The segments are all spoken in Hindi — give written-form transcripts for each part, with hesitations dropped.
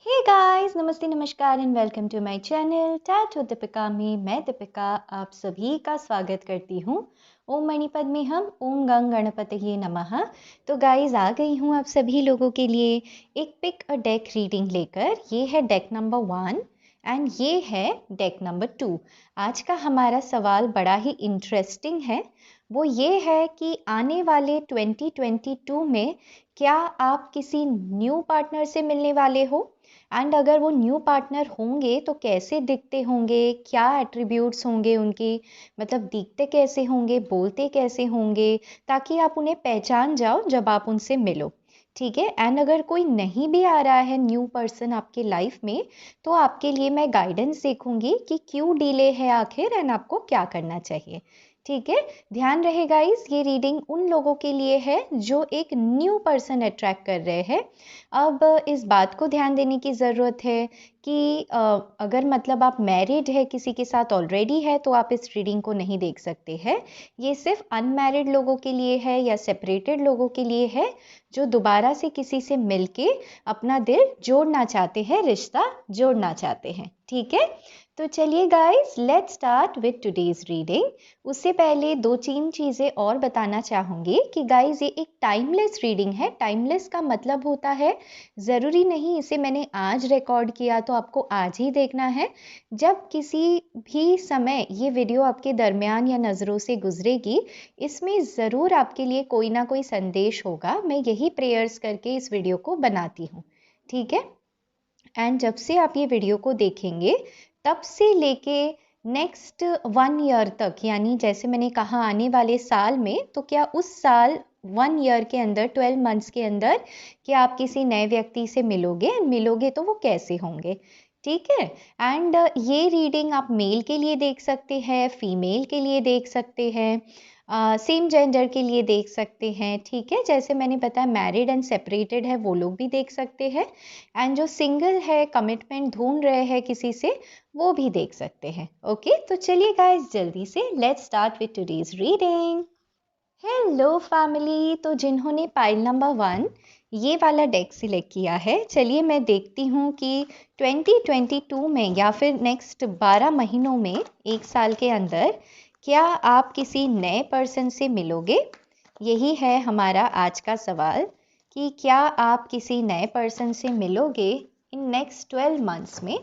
हे गाइस, नमस्ते, नमस्कार and welcome to my channel tat with Deepika में मैं दीपिका आप सभी का स्वागत करती हूँ। ओम मणिपद में हम ओम गंग गणपतये नमः। तो गाइस आ गई हूँ आप सभी लोगों के लिए एक पिक अ डेक रीडिंग लेकर। ये है डेक नंबर 1 एंड ये है डेक नंबर 2। आज का हमारा सवाल बड़ा ही इंटरेस्टिंग है। वो ये है कि आने वाले 2022 में क्या आप किसी न्यू पार्टनर से मिलने वाले हो एंड अगर वो न्यू पार्टनर होंगे तो कैसे दिखते होंगे, क्या एट्रीब्यूट्स होंगे उनके, मतलब दिखते कैसे होंगे, बोलते कैसे होंगे, ताकि आप उन्हें पहचान जाओ जब आप उनसे मिलो। ठीक है। एंड अगर कोई नहीं भी आ रहा है न्यू पर्सन आपके लाइफ में, तो आपके लिए मैं गाइडेंस देखूंगी कि क्यों डिले है आखिर एंड आपको क्या करना चाहिए। ठीक है। ध्यान रहे गाइस, ये रीडिंग उन लोगों के लिए है जो एक न्यू पर्सन अट्रैक्ट कर रहे हैं। अब इस बात को ध्यान देने की ज़रूरत है कि अगर मतलब आप मैरिड है, किसी के साथ ऑलरेडी है, तो आप इस रीडिंग को नहीं देख सकते हैं। ये सिर्फ अनमैरिड लोगों के लिए है या सेपरेटेड लोगों के लिए है जो दोबारा से किसी से मिलके अपना दिल जोड़ना चाहते हैं, रिश्ता जोड़ना चाहते हैं। ठीक है। तो चलिए guys, let's start with today's reading. उससे पहले 2-3 चीज़ें और बताना चाहूँगी कि गाइस ये एक टाइमलेस रीडिंग है। टाइमलेस का मतलब होता है ज़रूरी नहीं इसे मैंने आज रिकॉर्ड किया तो आपको आज ही देखना है। जब किसी भी समय ये वीडियो आपके दरमियान या नज़रों से गुजरेगी, इसमें ज़रूर आपके लिए कोई ना कोई संदेश होगा। मैं यही प्रेयर्स करके इस वीडियो को बनाती हूँ। ठीक है। एंड जब से आप ये वीडियो को देखेंगे तब से लेके नेक्स्ट 1 ईयर तक, यानी जैसे मैंने कहा आने वाले साल में, तो क्या उस साल 1 ईयर के अंदर 12 मंथ्स के अंदर क्या आप किसी नए व्यक्ति से मिलोगे तो वो कैसे होंगे। ठीक है। एंड ये रीडिंग आप मेल के लिए देख सकते हैं, फीमेल के लिए देख सकते हैं, सेम जेंडर के लिए देख सकते हैं। ठीक है। जैसे मैंने बताया मैरिड एंड सेपरेटेड है वो लोग भी देख सकते हैं, एंड जो सिंगल है, कमिटमेंट ढूंढ रहे हैं किसी से, वो भी देख सकते हैं। ओके। तो चलिए गाइस, जल्दी से let's start with today's reading. Hello family. तो जिन्होंने पाइल नंबर 1 ये वाला डेक सिलेक्ट किया है, चलिए मैं देखती हूँ कि 2022 में या फिर नेक्स्ट 12 महीनों में, एक साल के अंदर, क्या आप किसी नए पर्सन से मिलोगे। यही है हमारा आज का सवाल कि क्या आप किसी नए पर्सन से मिलोगे इन नेक्स्ट 12 मंथ्स में।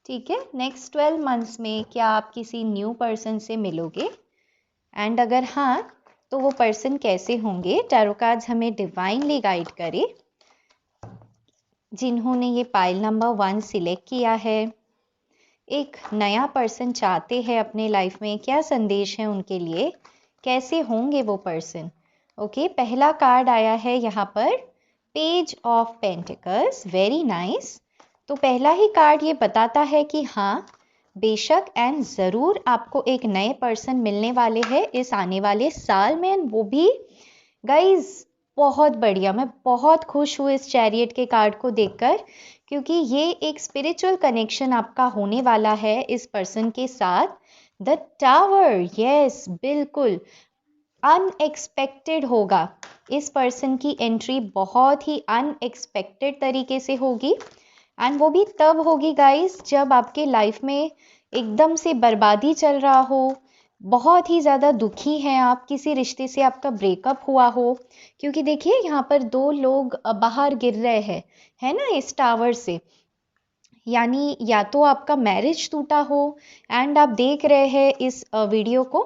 ठीक है। नेक्स्ट 12 मंथ्स में क्या आप किसी न्यू पर्सन से मिलोगे, एंड अगर हाँ तो वो पर्सन कैसे होंगे। टैरो कार्ड्स हमें डिवाइनली गाइड करे। जिन्होंने ये पाइल नंबर 1 सिलेक्ट किया है, एक नया पर्सन चाहते हैं अपने लाइफ में, क्या संदेश है उनके लिए, कैसे होंगे वो पर्सन। ओके। पहला कार्ड आया है यहाँ पर, page of pentacles. Very nice. तो पहला ही कार्ड ये बताता है कि हाँ बेशक एंड ज़रूर आपको एक नए पर्सन मिलने वाले हैं इस आने वाले साल में, वो भी गाइज बहुत बढ़िया। मैं बहुत खुश हूँ इस चैरियट के कार्ड को देखकर, क्योंकि ये एक स्पिरिचुअल कनेक्शन आपका होने वाला है इस पर्सन के साथ। द टावर, यस बिल्कुल अनएक्सपेक्टेड होगा। इस पर्सन की एंट्री बहुत ही अनएक्सपेक्टेड तरीके से होगी, एंड वो भी तब होगी गाइस जब आपके लाइफ में एकदम से बर्बादी चल रहा हो, बहुत ही ज़्यादा दुखी हैं आप, किसी रिश्ते से आपका ब्रेकअप हुआ हो। क्योंकि देखिए यहाँ पर 2 लोग बाहर गिर रहे हैं, है ना, इस टावर से। यानी या तो आपका मैरिज टूटा हो एंड आप देख रहे हैं इस वीडियो को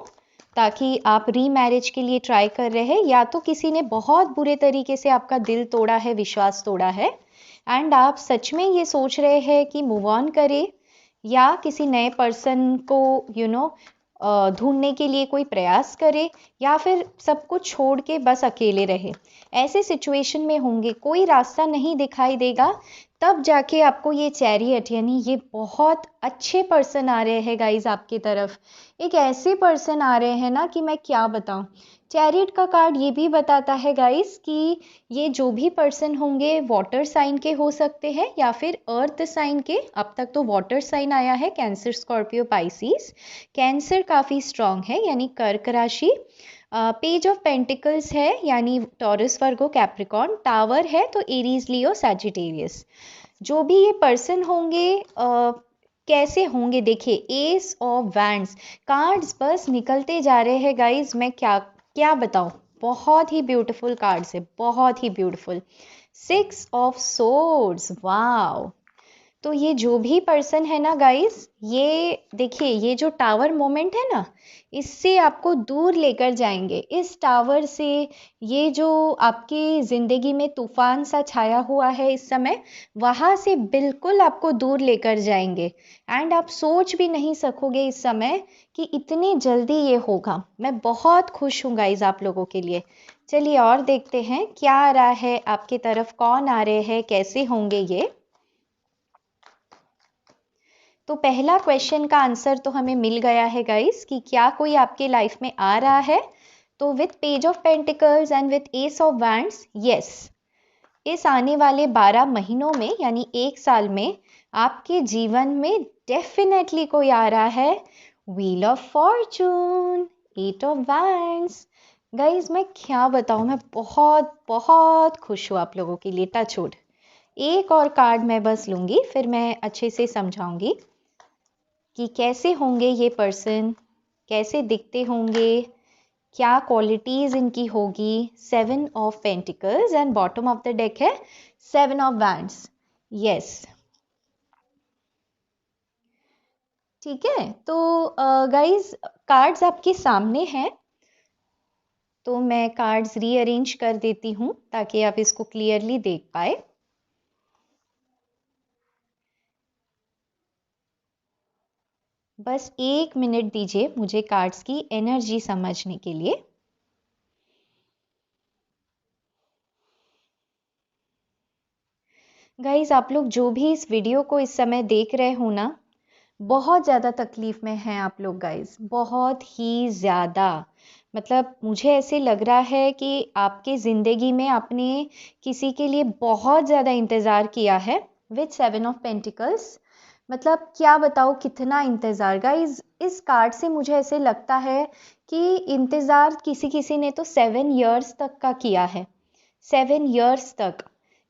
ताकि आप री मैरिज के लिए ट्राई कर रहे हैं, या तो किसी ने बहुत बुरे तरीके से आपका दिल तोड़ा है, विश्वास तोड़ा है, एंड आप सच में ये सोच रहे हैं कि मूव ऑन करें या किसी नए पर्सन को ढूंढने के लिए कोई प्रयास करे, या फिर सब कुछ छोड़ के बस अकेले रहे। ऐसे सिचुएशन में होंगे, कोई रास्ता नहीं दिखाई देगा, तब जाके आपको ये चैरियट यानी ये बहुत अच्छे पर्सन आ रहे हैं गाइज आपकी तरफ। एक ऐसे पर्सन आ रहे हैं ना कि मैं क्या बताऊं। चैरियट का कार्ड ये भी बताता है गाइस कि ये जो भी पर्सन होंगे वाटर साइन के हो सकते हैं या फिर अर्थ साइन के। अब तक तो वाटर साइन आया है, कैंसर, स्कॉर्पियो, पाइसिस। कैंसर काफ़ी स्ट्रांग है, यानी कर्क राशि। पेज ऑफ पेंटिकल्स है यानी टॉरस वर्गो कैप्रिकॉर्न, टावर है तो एरीज लियो सैजिटेरियस। जो भी ये पर्सन होंगे कैसे होंगे, देखिए एस ऑफ वैंड्स, कार्ड्स बस निकलते जा रहे हैं गाइज, मैं क्या क्या बताऊं, बहुत ही ब्यूटीफुल कार्ड्स है, बहुत ही ब्यूटीफुल। 6 of swords, wow. तो ये जो भी पर्सन है ना गाइस, ये देखिए ये जो टावर मोमेंट है ना, इससे आपको दूर लेकर जाएंगे, इस टावर से। ये जो आपकी ज़िंदगी में तूफान सा छाया हुआ है इस समय, वहाँ से बिल्कुल आपको दूर लेकर जाएंगे। एंड आप सोच भी नहीं सकोगे इस समय कि इतनी जल्दी ये होगा। मैं बहुत खुश हूँ गाइस आप लोगों के लिए। चलिए और देखते हैं क्या आ रहा है आपकी तरफ, कौन आ रहे हैं, कैसे होंगे ये। तो पहला क्वेश्चन का आंसर तो हमें मिल गया है गाइस कि क्या कोई आपके लाइफ में आ रहा है। तो with page of pentacles and with S of wands, yes, इस आने वाले 12 महीनों में यानी 1 साल में आपके जीवन में डेफिनेटली कोई आ रहा है। Wheel of Fortune, 8 of wands. Guys मैं क्या बताऊं, मैं बहुत बहुत खुश हूँ आप लोगों के लिए। Touch wood. एक और कार्ड मैं बस लूंगी, फिर मैं अच्छे से समझाऊंगी कि कैसे होंगे ये पर्सन, कैसे दिखते होंगे, क्या क्वालिटीज इनकी होगी। 7 of pentacles and bottom of the deck है 7 ऑफ वैंड्स। यस, ठीक है। तो गाइज कार्ड्स आपके सामने हैं, तो मैं कार्ड्स रीअरेंज कर देती हूँ ताकि आप इसको क्लियरली देख पाए। बस 1 मिनट दीजिए मुझे कार्ड्स की एनर्जी समझने के लिए। गाइस आप लोग जो भी इस वीडियो को इस समय देख रहे हो ना, बहुत ज़्यादा तकलीफ़ में हैं आप लोग गाइस, बहुत ही ज़्यादा। मतलब मुझे ऐसे लग रहा है कि आपके ज़िंदगी में आपने किसी के लिए बहुत ज़्यादा इंतज़ार किया है। विथ 7 ऑफ पेंटिकल्स, मतलब क्या बताओ कितना इंतज़ार गाइस। इस कार्ड से मुझे ऐसे लगता है कि इंतज़ार किसी किसी ने तो 7 इयर्स तक का किया है। 7 इयर्स तक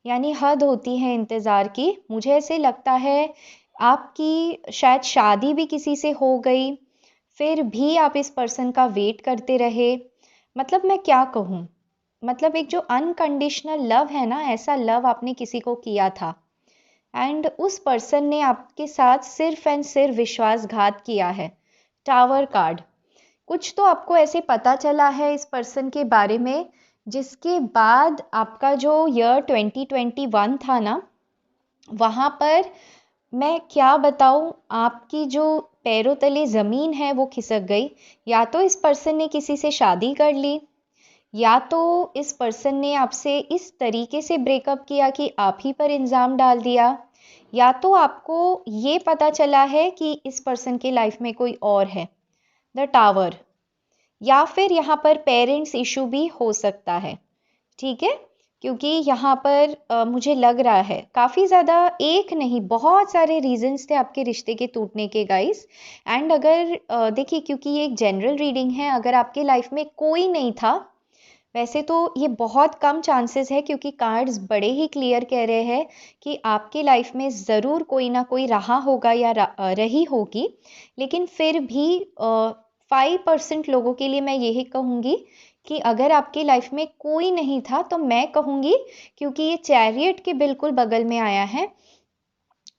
यानी हद होती है इंतज़ार की। मुझे ऐसे लगता है आपकी शायद शादी भी किसी से हो गई, फिर भी आप इस पर्सन का वेट करते रहे। मतलब मैं क्या कहूँ, मतलब एक जो अनकंडीशनल लव है ना, ऐसा लव आपने किसी को किया था एंड उस पर्सन ने आपके साथ सिर्फ एंड सिर्फ विश्वासघात किया है। टावर कार्ड, कुछ तो आपको ऐसे पता चला है इस पर्सन के बारे में, जिसके बाद आपका जो ईयर 2021 था ना, वहाँ पर मैं क्या बताऊँ, आपकी जो पैरों तले ज़मीन है वो खिसक गई। या तो इस पर्सन ने किसी से शादी कर ली, या तो इस पर्सन ने आपसे इस तरीके से ब्रेकअप किया कि आप ही पर इल्ज़ाम डाल दिया, या तो आपको ये पता चला है कि इस पर्सन के लाइफ में कोई और है, द टावर। या फिर यहाँ पर पेरेंट्स इशू भी हो सकता है, ठीक है। क्योंकि यहाँ पर मुझे लग रहा है काफ़ी ज़्यादा, एक नहीं बहुत सारे रीजंस थे आपके रिश्ते के टूटने के गाइस। एंड अगर देखिए, क्योंकि ये एक जनरल रीडिंग है, अगर आपके लाइफ में कोई नहीं था, वैसे तो ये बहुत कम चांसेस है क्योंकि कार्ड्स बड़े ही क्लियर कह रहे हैं कि आपके लाइफ में ज़रूर कोई ना कोई रहा होगा या रही होगी। लेकिन फिर भी 5% लोगों के लिए मैं यही कहूँगी कि अगर आपकी लाइफ में कोई नहीं था, तो मैं कहूँगी, क्योंकि ये चैरियट के बिल्कुल बगल में आया है,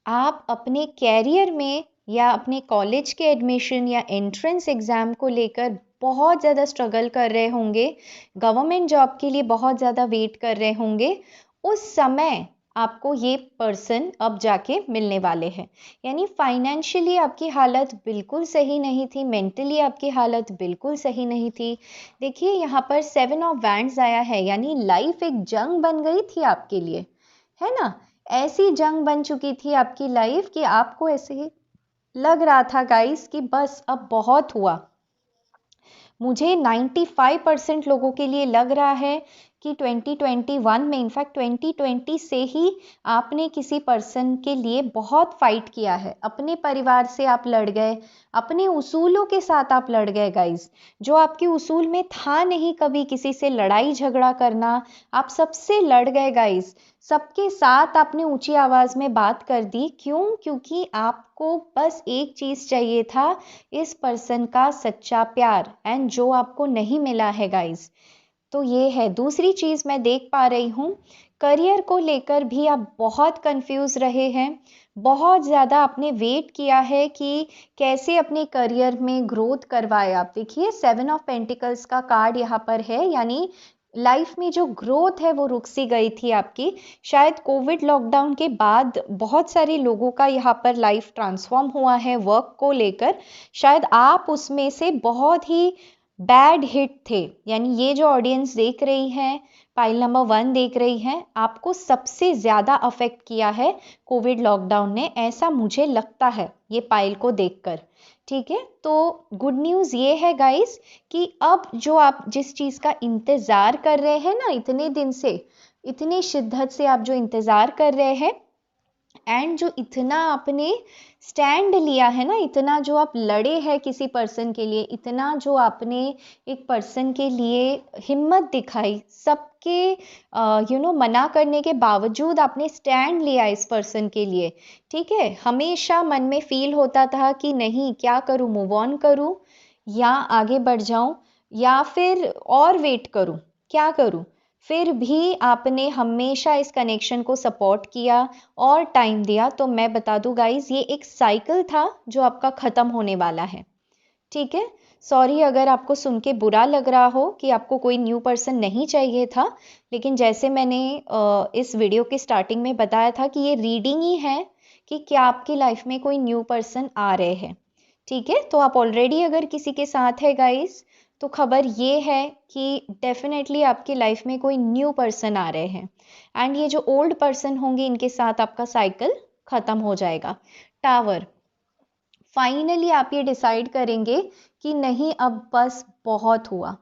आप अपने कैरियर में या अपने कॉलेज के एडमिशन या एंट्रेंस एग्ज़ाम को लेकर बहुत ज़्यादा स्ट्रगल कर रहे होंगे, गवर्नमेंट जॉब के लिए बहुत ज़्यादा वेट कर रहे होंगे। उस समय आपको ये पर्सन अब जाके मिलने वाले हैं। यानी फाइनेंशियली आपकी हालत बिल्कुल सही नहीं थी, मेंटली आपकी हालत बिल्कुल सही नहीं थी। देखिए यहाँ पर 7 ऑफ वैंड्स आया है, यानी लाइफ एक जंग बन गई थी आपके लिए, है ना। ऐसी जंग बन चुकी थी आपकी लाइफ कि आपको ऐसे ही लग रहा था गाइस कि बस अब बहुत हुआ। मुझे 95% लोगों के लिए लग रहा है कि 2021 में, इनफैक्ट 2020 से ही आपने किसी पर्सन के लिए बहुत फाइट किया है। अपने परिवार से आप लड़ गए, अपने उसूलों के साथ आप लड़ गए गाइज। जो आपके उसूल में था नहीं कभी किसी से लड़ाई झगड़ा करना, आप सबसे लड़ गए गाइज। सबके साथ आपने ऊंची आवाज में बात कर दी। क्यों? क्योंकि आपको बस एक चीज चाहिए था, इस पर्सन का सच्चा प्यार, एंड जो आपको नहीं मिला है गाइज। तो ये है। दूसरी चीज मैं देख पा रही हूँ, करियर को लेकर भी आप बहुत कंफ्यूज रहे हैं। बहुत ज़्यादा आपने वेट किया है कि कैसे अपने करियर में ग्रोथ करवाए। आप देखिए 7 ऑफ पेंटिकल्स का कार्ड यहाँ पर है, यानी लाइफ में जो ग्रोथ है वो रुक सी गई थी आपकी। शायद कोविड लॉकडाउन के बाद बहुत सारे लोगों का यहाँ पर लाइफ ट्रांसफॉर्म हुआ है वर्क को लेकर। शायद आप उसमें से बहुत ही बैड हिट थे, यानी ये जो ऑडियंस देख रही है, पाइल नंबर 1 देख रही है, आपको सबसे ज़्यादा अफेक्ट किया है कोविड लॉकडाउन ने, ऐसा मुझे लगता है ये पाइल को देखकर। ठीक है, तो गुड न्यूज़ ये है गाइस कि अब जो आप जिस चीज़ का इंतज़ार कर रहे हैं ना, इतने दिन से, इतनी शिद्दत से आप जो इंतज़ार कर रहे हैं, एंड जो इतना आपने स्टैंड लिया है ना, इतना जो आप लड़े हैं किसी पर्सन के लिए, इतना जो आपने एक पर्सन के लिए हिम्मत दिखाई, सबके मना करने के बावजूद आपने स्टैंड लिया इस पर्सन के लिए। ठीक है, हमेशा मन में फील होता था कि नहीं, क्या करूं, मूव ऑन करूं या आगे बढ़ जाऊं या फिर और वेट करूं, क्या करूं। फिर भी आपने हमेशा इस कनेक्शन को सपोर्ट किया और टाइम दिया। तो मैं बता दूं गाइज, ये एक साइकिल था जो आपका ख़त्म होने वाला है। ठीक है, सॉरी अगर आपको सुन के बुरा लग रहा हो कि आपको कोई न्यू पर्सन नहीं चाहिए था, लेकिन जैसे मैंने इस वीडियो के स्टार्टिंग में बताया था कि ये रीडिंग ही है कि क्या आपकी लाइफ में कोई न्यू पर्सन आ रहे हैं। ठीक है, तो आप ऑलरेडी अगर किसी के साथ है गाइज, तो खबर ये है कि डेफिनेटली आपकी लाइफ में कोई न्यू पर्सन आ रहे हैं, एंड ये जो ओल्ड पर्सन होंगे इनके साथ आपका साइकिल खत्म हो जाएगा। टावर, फाइनली आप ये डिसाइड करेंगे कि नहीं, अब बस बहुत हुआ,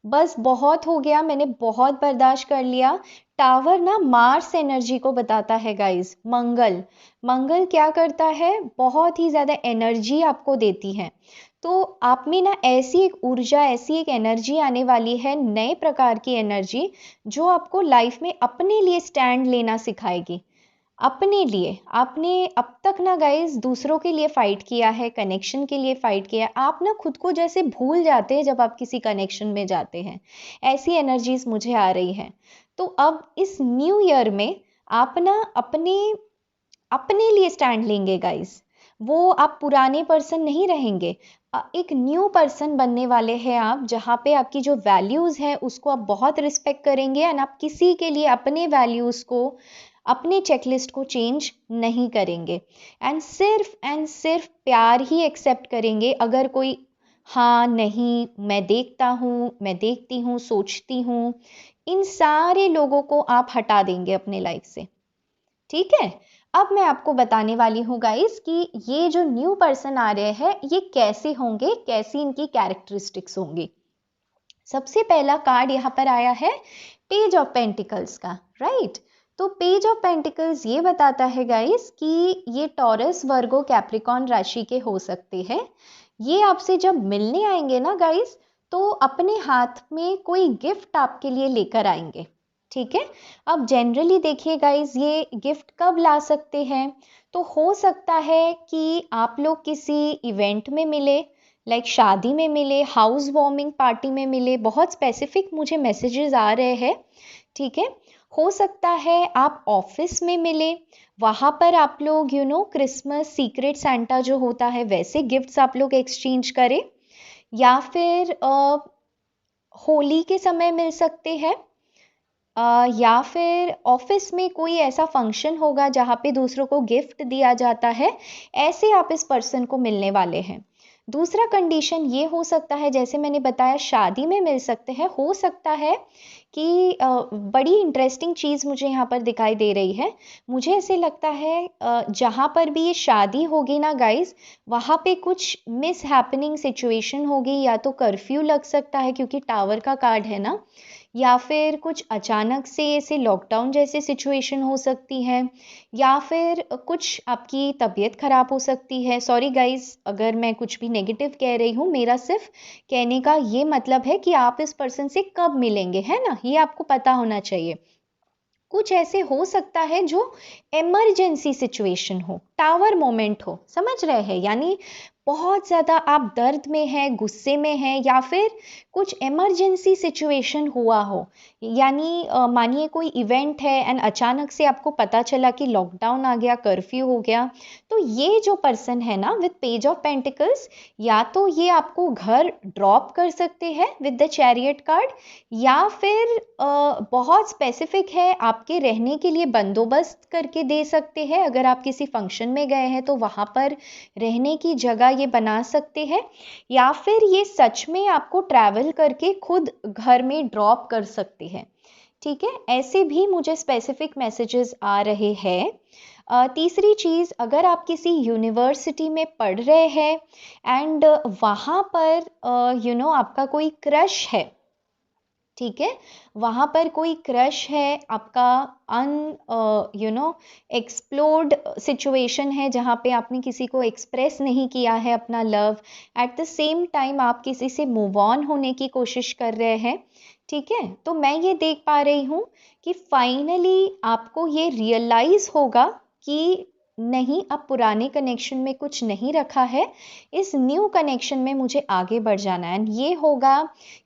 बस बहुत हो गया, मैंने बहुत बर्दाश्त कर लिया। टावर ना मार्स एनर्जी को बताता है गाइस। मंगल, मंगल क्या करता है, बहुत ही ज़्यादा एनर्जी आपको देती है। तो आप में ना ऐसी एक ऊर्जा, ऐसी एक एनर्जी आने वाली है, नए प्रकार की एनर्जी, जो आपको लाइफ में अपने लिए स्टैंड लेना सिखाएगी। अपने लिए आपने अब तक ना गाइस दूसरों के लिए फाइट किया है, कनेक्शन के लिए फाइट किया है। आप ना खुद को जैसे भूल जाते हैं जब आप किसी कनेक्शन में जाते हैं, ऐसी एनर्जीज मुझे आ रही हैं। तो अब इस न्यू ईयर में आप ना अपने अपने लिए स्टैंड लेंगे गाइस। वो आप पुराने पर्सन नहीं रहेंगे, एक न्यू पर्सन बनने वाले हैं आप, जहाँ पे आपकी जो वैल्यूज़ है उसको आप बहुत रिस्पेक्ट करेंगे, एंड आप किसी के लिए अपने वैल्यूज़ को, अपने चेकलिस्ट को चेंज नहीं करेंगे, एंड सिर्फ प्यार ही एक्सेप्ट करेंगे। अगर कोई हाँ नहीं, मैं देखता हूँ, मैं देखती हूँ, सोचती हूँ, इन सारे लोगों को आप हटा देंगे अपने लाइफ से। ठीक है, अब मैं आपको बताने वाली हूँ गाइस कि ये जो न्यू पर्सन आ रहे हैं ये कैसे होंगे, कैसी इनकी कैरेक्टरिस्टिक्स होंगी। सबसे पहला कार्ड यहाँ पर आया है पेज ऑफ पेंटिकल्स का, राइट। तो पेज ऑफ पेंटिकल्स ये बताता है गाइस कि ये टॉरस, वर्गो, कैप्रिकॉन राशि के हो सकते हैं। ये आपसे जब मिलने आएंगे ना गाइस, तो अपने हाथ में कोई गिफ्ट आपके लिए लेकर आएंगे। ठीक है, अब जनरली देखिए गाइस, ये गिफ्ट कब ला सकते हैं, तो हो सकता है कि आप लोग किसी इवेंट में मिले, लाइक शादी में मिले, हाउस वार्मिंग पार्टी में मिले, बहुत स्पेसिफिक मुझे मैसेजेस आ रहे हैं। ठीक है, हो सकता है आप ऑफिस में मिले, वहाँ पर आप लोग क्रिसमस सीक्रेट सेंटा जो होता है वैसे गिफ्ट्स आप लोग एक्सचेंज करें, या फिर होली के समय मिल सकते हैं, या फिर ऑफिस में कोई ऐसा फंक्शन होगा जहाँ पे दूसरों को गिफ्ट दिया जाता है, ऐसे आप इस पर्सन को मिलने वाले हैं। दूसरा कंडीशन ये हो सकता है, जैसे मैंने बताया शादी में मिल सकते हैं, हो सकता है कि बड़ी इंटरेस्टिंग चीज़ मुझे यहाँ पर दिखाई दे रही है। मुझे ऐसे लगता है जहाँ पर भी ये शादी होगी ना गाइस, वहाँ पे कुछ मिस हैपनिंग सिचुएशन होगी, या तो कर्फ्यू लग सकता है क्योंकि टावर का कार्ड है ना, या फिर कुछ अचानक से ऐसे लॉकडाउन जैसे सिचुएशन हो सकती है, या फिर कुछ आपकी तबीयत ख़राब हो सकती है। सॉरी गाइस अगर मैं कुछ भी नेगेटिव कह रही हूँ, मेरा सिर्फ कहने का ये मतलब है कि आप इस पर्सन से कब मिलेंगे, है ना, ये आपको पता होना चाहिए। कुछ ऐसे हो सकता है जो इमरजेंसी सिचुएशन हो, टावर मोमेंट हो, समझ रहे हैं, यानी बहुत ज़्यादा आप दर्द में हैं, गुस्से में हैं, या फिर कुछ इमरजेंसी सिचुएशन हुआ हो, यानी मानिए कोई इवेंट है एंड अचानक से आपको पता चला कि लॉकडाउन आ गया, कर्फ्यू हो गया, तो ये जो पर्सन है ना विद पेज ऑफ पेंटिकल्स, या तो ये आपको घर ड्रॉप कर सकते हैं विद द चैरियट कार्ड, या फिर बहुत स्पेसिफिक है, आपके रहने के लिए बंदोबस्त करके दे सकते हैं। अगर आप किसी फंक्शन में गए हैं तो वहाँ पर रहने की जगह ये बना सकते हैं, या फिर ये सच में आपको ट्रैवल करके खुद घर में ड्रॉप कर सकते हैं। ठीक है, ऐसे भी मुझे स्पेसिफिक मैसेजेस आ रहे हैं। तीसरी चीज़, अगर आप किसी यूनिवर्सिटी में पढ़ रहे हैं एंड वहाँ पर आपका कोई क्रश है, ठीक है, वहाँ पर कोई क्रश है आपका, एक्सप्लोर्ड सिचुएशन है जहाँ पे आपने किसी को एक्सप्रेस नहीं किया है अपना love, at the same time आप किसी से मूव ऑन होने की कोशिश कर रहे हैं, ठीक है, तो मैं ये देख पा रही हूँ कि फाइनली आपको ये रियलाइज होगा कि नहीं, अब पुराने कनेक्शन में कुछ नहीं रखा है, इस न्यू कनेक्शन में मुझे आगे बढ़ जाना है। एंड ये होगा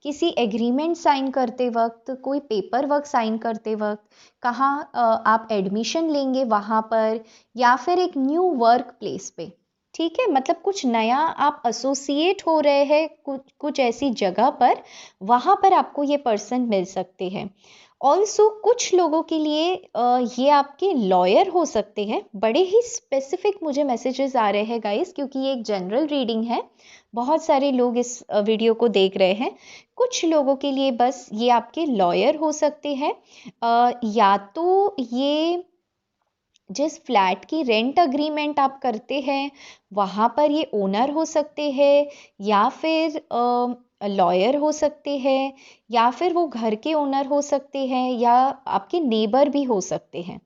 किसी एग्रीमेंट साइन करते वक्त, कोई पेपर वर्क साइन करते वक्त, कहाँ आप एडमिशन लेंगे वहाँ पर, या फिर एक न्यू वर्क प्लेस पे, ठीक है, मतलब कुछ नया आप एसोसिएट हो रहे हैं कुछ ऐसी जगह पर, वहाँ पर आपको ये पर्सन मिल सकते हैं। ऑल्सो कुछ लोगों के लिए ये आपके लॉयर हो सकते हैं। बड़े ही स्पेसिफिक मुझे मैसेजेस आ रहे हैं गाइस, क्योंकि ये एक जनरल रीडिंग है, बहुत सारे लोग इस वीडियो को देख रहे हैं। कुछ लोगों के लिए बस ये आपके लॉयर हो सकते हैं, या तो ये जिस फ्लैट की रेंट अग्रीमेंट आप करते हैं वहाँ पर ये ओनर हो सकते हैं, या फिर लॉयर हो सकते हैं, या फिर वो घर के ओनर हो सकते हैं, या आपके नेबर भी हो सकते हैं,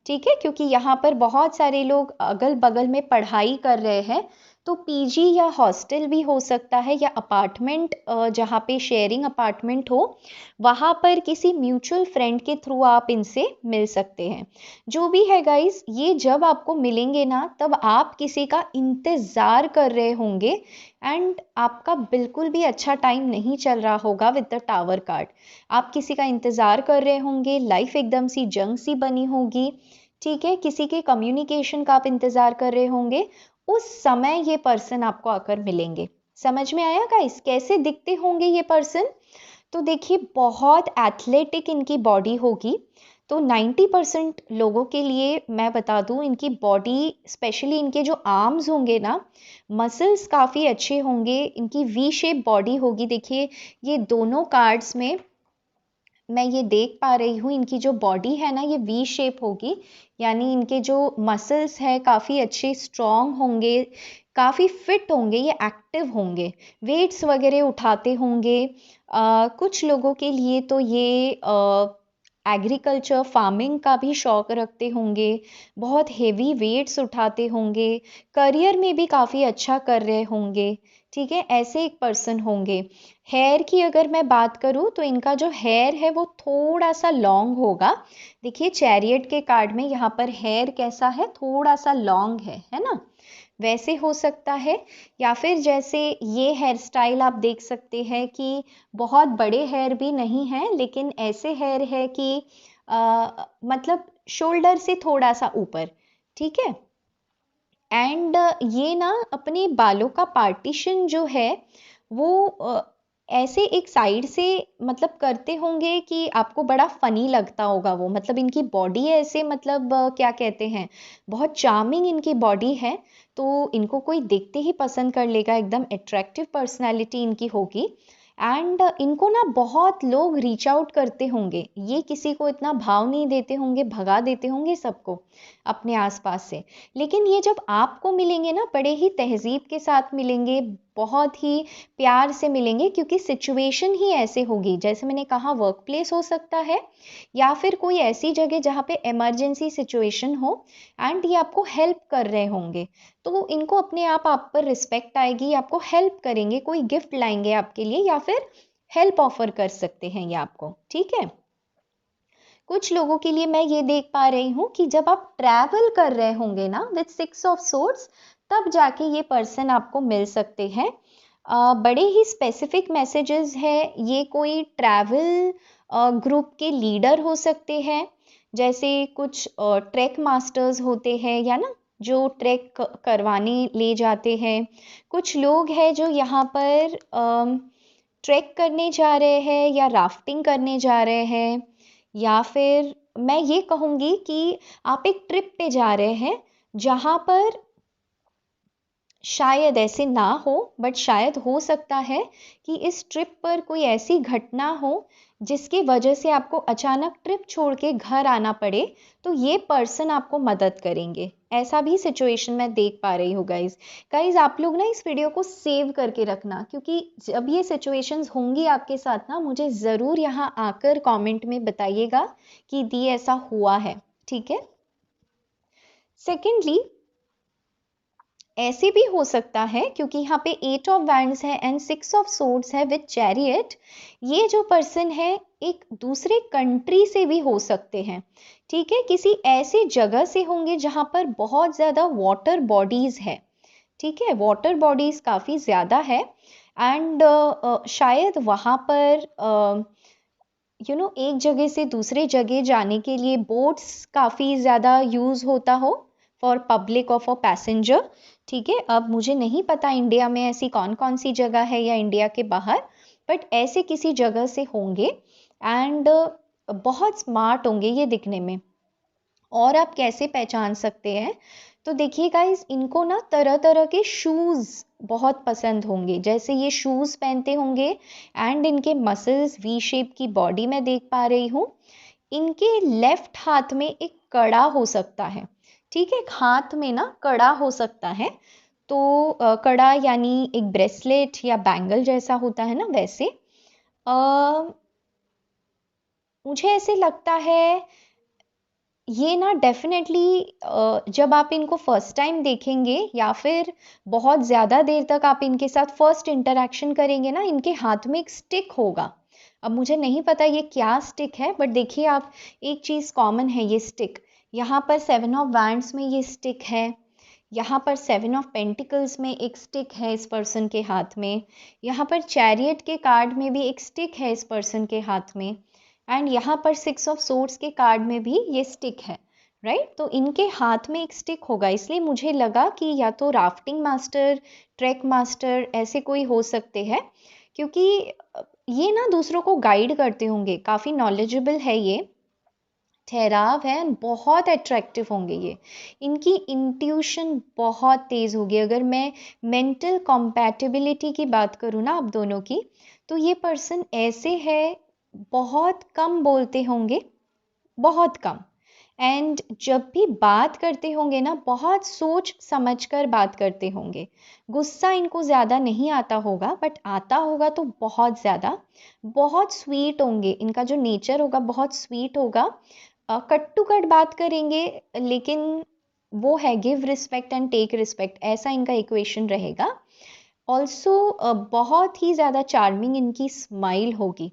ठीक है, क्योंकि यहाँ पर बहुत सारे लोग अगल बगल में पढ़ाई कर रहे हैं, तो पीजी या हॉस्टल भी हो सकता है, या अपार्टमेंट, जहाँ पे शेयरिंग अपार्टमेंट हो, वहाँ पर किसी म्यूचुअल फ्रेंड के थ्रू आप इनसे मिल सकते हैं। जो भी है गाइस, ये जब आपको मिलेंगे ना, तब आप किसी का इंतज़ार कर रहे होंगे, एंड आपका बिल्कुल भी अच्छा टाइम नहीं चल रहा होगा विद द टावर कार्ड। आप किसी का इंतज़ार कर रहे होंगे, लाइफ एकदम सी जंग सी बनी होगी, ठीक है, किसी के कम्युनिकेशन का आप इंतज़ार कर रहे होंगे, उस समय ये पर्सन आपको आकर मिलेंगे। समझ में आया गाइस, कैसे दिखते होंगे ये पर्सन? तो देखिए, बहुत एथलेटिक इनकी बॉडी होगी, तो 90% लोगों के लिए मैं बता दूं, इनकी बॉडी, स्पेशली इनके जो आर्म्स होंगे ना, मसल्स काफ़ी अच्छे होंगे, इनकी वी शेप बॉडी होगी। देखिए, ये दोनों कार्ड्स में मैं ये देख पा रही हूँ, इनकी जो बॉडी है ना, ये वी शेप होगी, यानी इनके जो मसल्स है काफ़ी अच्छे स्ट्रॉन्ग होंगे, काफ़ी फिट होंगे, ये एक्टिव होंगे, वेट्स वगैरह उठाते होंगे। कुछ लोगों के लिए तो ये एग्रीकल्चर फार्मिंग का भी शौक रखते होंगे, बहुत हेवी वेट्स उठाते होंगे, करियर में भी काफ़ी अच्छा कर रहे होंगे, ठीक है, ऐसे एक पर्सन होंगे। हेयर की अगर मैं बात करूँ तो इनका जो हेयर है वो थोड़ा सा लॉन्ग होगा। देखिए, चैरियट के कार्ड में यहाँ पर हेयर कैसा है, थोड़ा सा लॉन्ग है ना, वैसे हो सकता है। या फिर जैसे ये हेयर स्टाइल आप देख सकते हैं कि बहुत बड़े हेयर भी नहीं हैं, लेकिन ऐसे हेयर है कि मतलब शोल्डर से थोड़ा सा ऊपर, ठीक है, एंड ये ना अपने बालों का पार्टीशन जो है वो ऐसे एक साइड से मतलब करते होंगे कि आपको बड़ा फनी लगता होगा वो, मतलब इनकी बॉडी ऐसे, मतलब क्या कहते हैं, बहुत चार्मिंग इनकी बॉडी है, तो इनको कोई देखते ही पसंद कर लेगा, एकदम अट्रैक्टिव पर्सनालिटी इनकी होगी। एंड इनको ना बहुत लोग रीच आउट करते होंगे, ये किसी को इतना भाव नहीं देते होंगे, भगा देते होंगे सबको अपने आसपास से। लेकिन ये जब आपको मिलेंगे ना, बड़े ही तहजीब के साथ मिलेंगे, बहुत ही प्यार से मिलेंगे, क्योंकि सिचुएशन ही ऐसे होगी। जैसे मैंने कहा, वर्क प्लेस हो सकता है या फिर कोई ऐसी जगह जहाँ पे इमरजेंसी सिचुएशन हो एंड ये आपको हेल्प कर रहे होंगे, तो इनको अपने आप पर रिस्पेक्ट आएगी, आपको हेल्प करेंगे, कोई गिफ्ट लाएंगे आपके लिए या फिर हेल्प ऑफर कर सकते हैं ये आपको, ठीक है। कुछ लोगों के लिए मैं ये देख पा रही हूँ कि जब आप ट्रैवल कर रहे होंगे ना विद 6 ऑफ सोर्ड्स, तब जाके ये पर्सन आपको मिल सकते हैं। बड़े ही स्पेसिफिक मैसेजेस है, ये कोई ट्रैवल ग्रुप के लीडर हो सकते हैं, जैसे कुछ ट्रैक मास्टर्स होते हैं या ना, जो ट्रैक करवाने ले जाते हैं। कुछ लोग हैं जो यहाँ पर ट्रैक करने जा रहे हैं या राफ्टिंग करने जा रहे हैं, या फिर मैं ये कहूँगी कि आप एक ट्रिप पे जा रहे हैं जहाँ पर शायद ऐसे ना हो, बट शायद हो सकता है कि इस ट्रिप पर कोई ऐसी घटना हो जिसकी वजह से आपको अचानक ट्रिप छोड़ के घर आना पड़े, तो ये पर्सन आपको मदद करेंगे। ऐसा भी सिचुएशन मैं देख पा रही हूँ गाइज। गाइज आप लोग ना इस वीडियो को सेव करके रखना, क्योंकि जब ये सिचुएशंस होंगी आपके साथ ना, मुझे ज़रूर यहाँ आकर कमेंट में बताइएगा कि दी ऐसा हुआ है, ठीक है। सेकेंडली, ऐसे भी हो सकता है, क्योंकि यहाँ पे 8 ऑफ वैंड्स है एंड 6 ऑफ सोर्ड्स है विद चैरियट, ये जो पर्सन है एक दूसरे कंट्री से भी हो सकते हैं, ठीक है। किसी ऐसे जगह से होंगे जहाँ पर बहुत ज़्यादा वाटर बॉडीज़ है, ठीक है, वाटर बॉडीज़ काफ़ी ज़्यादा है एंड शायद वहाँ पर एक जगह से दूसरे जगह जाने के लिए बोट्स काफ़ी ज़्यादा यूज़ होता हो फॉर पब्लिक और फॉर पैसेंजर, ठीक है। अब मुझे नहीं पता इंडिया में ऐसी कौन कौन सी जगह है या इंडिया के बाहर, बट ऐसे किसी जगह से होंगे एंड बहुत स्मार्ट होंगे ये दिखने में। और आप कैसे पहचान सकते हैं, तो देखिए गाइस, इनको ना तरह तरह के शूज़ बहुत पसंद होंगे, जैसे ये शूज़ पहनते होंगे एंड इनके मसल्स, वी शेप की बॉडी में देख पा रही हूँ। इनके लेफ्ट हाथ में एक कड़ा हो सकता है, ठीक है, एक हाथ में ना कड़ा हो सकता है। तो कड़ा यानी एक ब्रेसलेट या बैंगल जैसा होता है ना, वैसे मुझे ऐसे लगता है ये ना डेफिनेटली जब आप इनको फर्स्ट टाइम देखेंगे या फिर बहुत ज़्यादा देर तक आप इनके साथ फर्स्ट इंटरेक्शन करेंगे ना, इनके हाथ में एक स्टिक होगा। अब मुझे नहीं पता ये क्या स्टिक है, बट देखिए आप, एक चीज़ कॉमन है, ये स्टिक यहाँ पर 7 ऑफ वैंड्स में ये स्टिक है, यहाँ पर 7 ऑफ पेंटिकल्स में एक स्टिक है इस पर्सन के हाथ में, यहाँ पर चैरियट के कार्ड में भी एक स्टिक है इस पर्सन के हाथ में, एंड यहाँ पर 6 ऑफ सोर्ड्स के कार्ड में भी ये स्टिक है, राइट। तो इनके हाथ में एक स्टिक होगा, इसलिए मुझे लगा कि या तो राफ्टिंग मास्टर, ट्रैक मास्टर ऐसे कोई हो सकते हैं, क्योंकि ये ना दूसरों को गाइड करते होंगे, काफ़ी नॉलेजेबल है ये, ठहराव है, बहुत अट्रैक्टिव होंगे ये। इनकी इंट्यूशन बहुत तेज़ होगी। अगर मैं मेंटल कॉम्पैटिबिलिटी की बात करूँ ना आप दोनों की, तो ये पर्सन ऐसे है, बहुत कम बोलते होंगे, बहुत कम, एंड जब भी बात करते होंगे ना, बहुत सोच समझ कर बात करते होंगे। गुस्सा इनको ज़्यादा नहीं आता होगा, बट आता होगा तो बहुत ज़्यादा। बहुत स्वीट होंगे, इनका जो नेचर होगा बहुत स्वीट होगा, कट टू कट बात करेंगे, लेकिन वो है give respect and take respect, ऐसा इनका इक्वेशन रहेगा। ऑल्सो बहुत ही ज़्यादा चार्मिंग इनकी स्माइल होगी,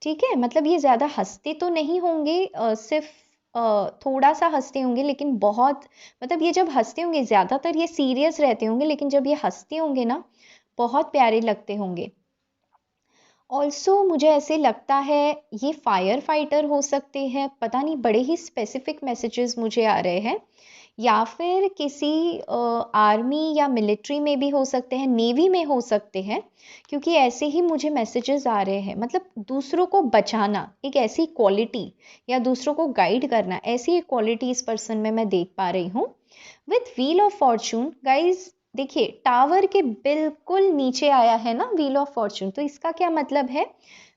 ठीक है। मतलब ये ज़्यादा हंसते तो नहीं होंगे, सिर्फ थोड़ा सा हंसते होंगे, लेकिन बहुत, मतलब ये जब हंसते होंगे, ज़्यादातर ये सीरियस रहते होंगे, लेकिन जब ये हंसते होंगे ना, बहुत प्यारे लगते होंगे। ऑल्सो मुझे ऐसे लगता है ये फायर फाइटर हो सकते हैं, पता नहीं, बड़े ही स्पेसिफिक मैसेजेस मुझे आ रहे हैं, या फिर किसी आर्मी या मिलिट्री में भी हो सकते हैं, नेवी में हो सकते हैं, क्योंकि ऐसे ही मुझे मैसेजेस आ रहे हैं। मतलब दूसरों को बचाना एक ऐसी क्वालिटी, या दूसरों को गाइड करना, ऐसी एक क्वालिटी इस पर्सन में मैं देख पा रही हूँ। With wheel of Fortune guys, देखिए टावर के बिल्कुल नीचे आया है ना व्हील ऑफ फॉर्चून, तो इसका क्या मतलब है,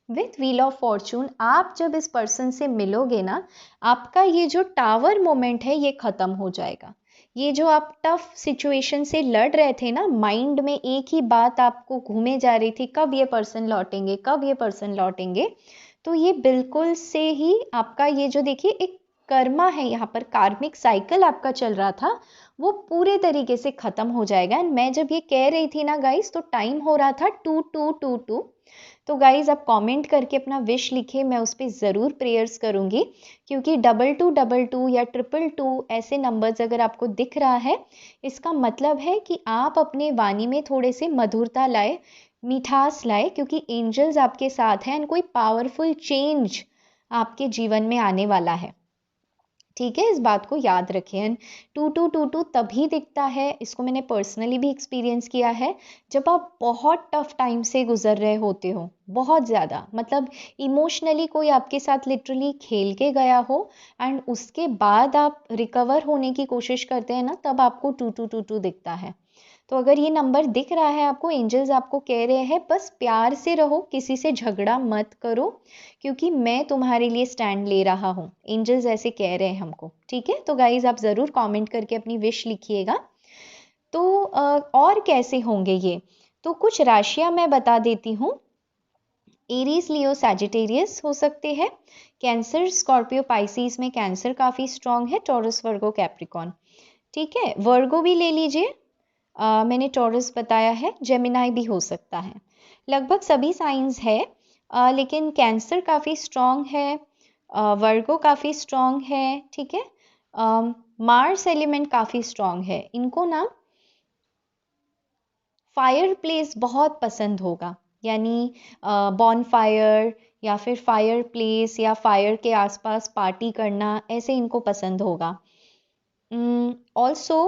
विथ व्हील ऑफ फॉर्चून आप जब इस पर्सन से मिलोगे ना, आपका ये जो टावर मोमेंट है ये खत्म हो जाएगा। ये जो आप टफ सिचुएशन से लड़ रहे थे ना, माइंड में एक ही बात आपको घूमे जा रही थी, कब ये पर्सन लौटेंगे, कब ये पर्सन लौटेंगे, तो ये बिल्कुल से ही आपका ये जो देखिए एक कर्मा है, यहाँ पर कार्मिक साइकिल आपका चल रहा था, वो पूरे तरीके से खत्म हो जाएगा। एंड मैं जब ये कह रही थी ना गाइस, तो टाइम हो रहा था 2222। तो गाइज आप कमेंट करके अपना विश लिखे, मैं उस पर ज़रूर प्रेयर्स करूँगी, क्योंकि 2222 या 222 ऐसे नंबर्स अगर आपको दिख रहा है, इसका मतलब है कि आप अपने वाणी में थोड़े से मधुरता लाए, मिठास लाए, क्योंकि एंजल्स आपके साथ हैं एंड कोई पावरफुल चेंज आपके जीवन में आने वाला है। ठीक है, इस बात को याद रखें। 2222 तभी दिखता है, इसको मैंने पर्सनली भी एक्सपीरियंस किया है, जब आप बहुत टफ टाइम से गुजर रहे होते हो, बहुत ज़्यादा, मतलब इमोशनली कोई आपके साथ लिटरली खेल के गया हो, एंड उसके बाद आप रिकवर होने की कोशिश करते हैं ना, तब आपको 2222 दिखता है। तो अगर ये नंबर दिख रहा है आपको, एंजल्स आपको कह रहे हैं बस प्यार से रहो, किसी से झगड़ा मत करो, क्योंकि मैं तुम्हारे लिए स्टैंड ले रहा हूँ, एंजल्स ऐसे कह रहे हैं हमको। ठीक है, तो गाइज आप ज़रूर कमेंट करके अपनी विश लिखिएगा। तो और कैसे होंगे ये, तो कुछ राशियाँ मैं बता देती हूँ। एरीज, लियो, सैजिटेरियस हो सकते हैं। कैंसर, स्कॉर्पियो, पाइसिस में कैंसर काफ़ी स्ट्रांग है। टॉरस, वर्गो, कैप्रिकॉन। ठीक है, वर्गो भी ले लीजिए, मैंने टॉरस बताया है, जेमिनाई भी हो सकता है। लगभग सभी साइंस है, लेकिन कैंसर काफ़ी स्ट्रॉन्ग है, वर्गो काफ़ी स्ट्रॉन्ग है। ठीक है, मार्स एलिमेंट काफ़ी स्ट्रॉन्ग है। इनको ना फायर प्लेस बहुत पसंद होगा, यानी बॉन फायर या फिर फायर प्लेस या फायर के आसपास पार्टी करना, ऐसे इनको पसंद होगा। ऑल्सो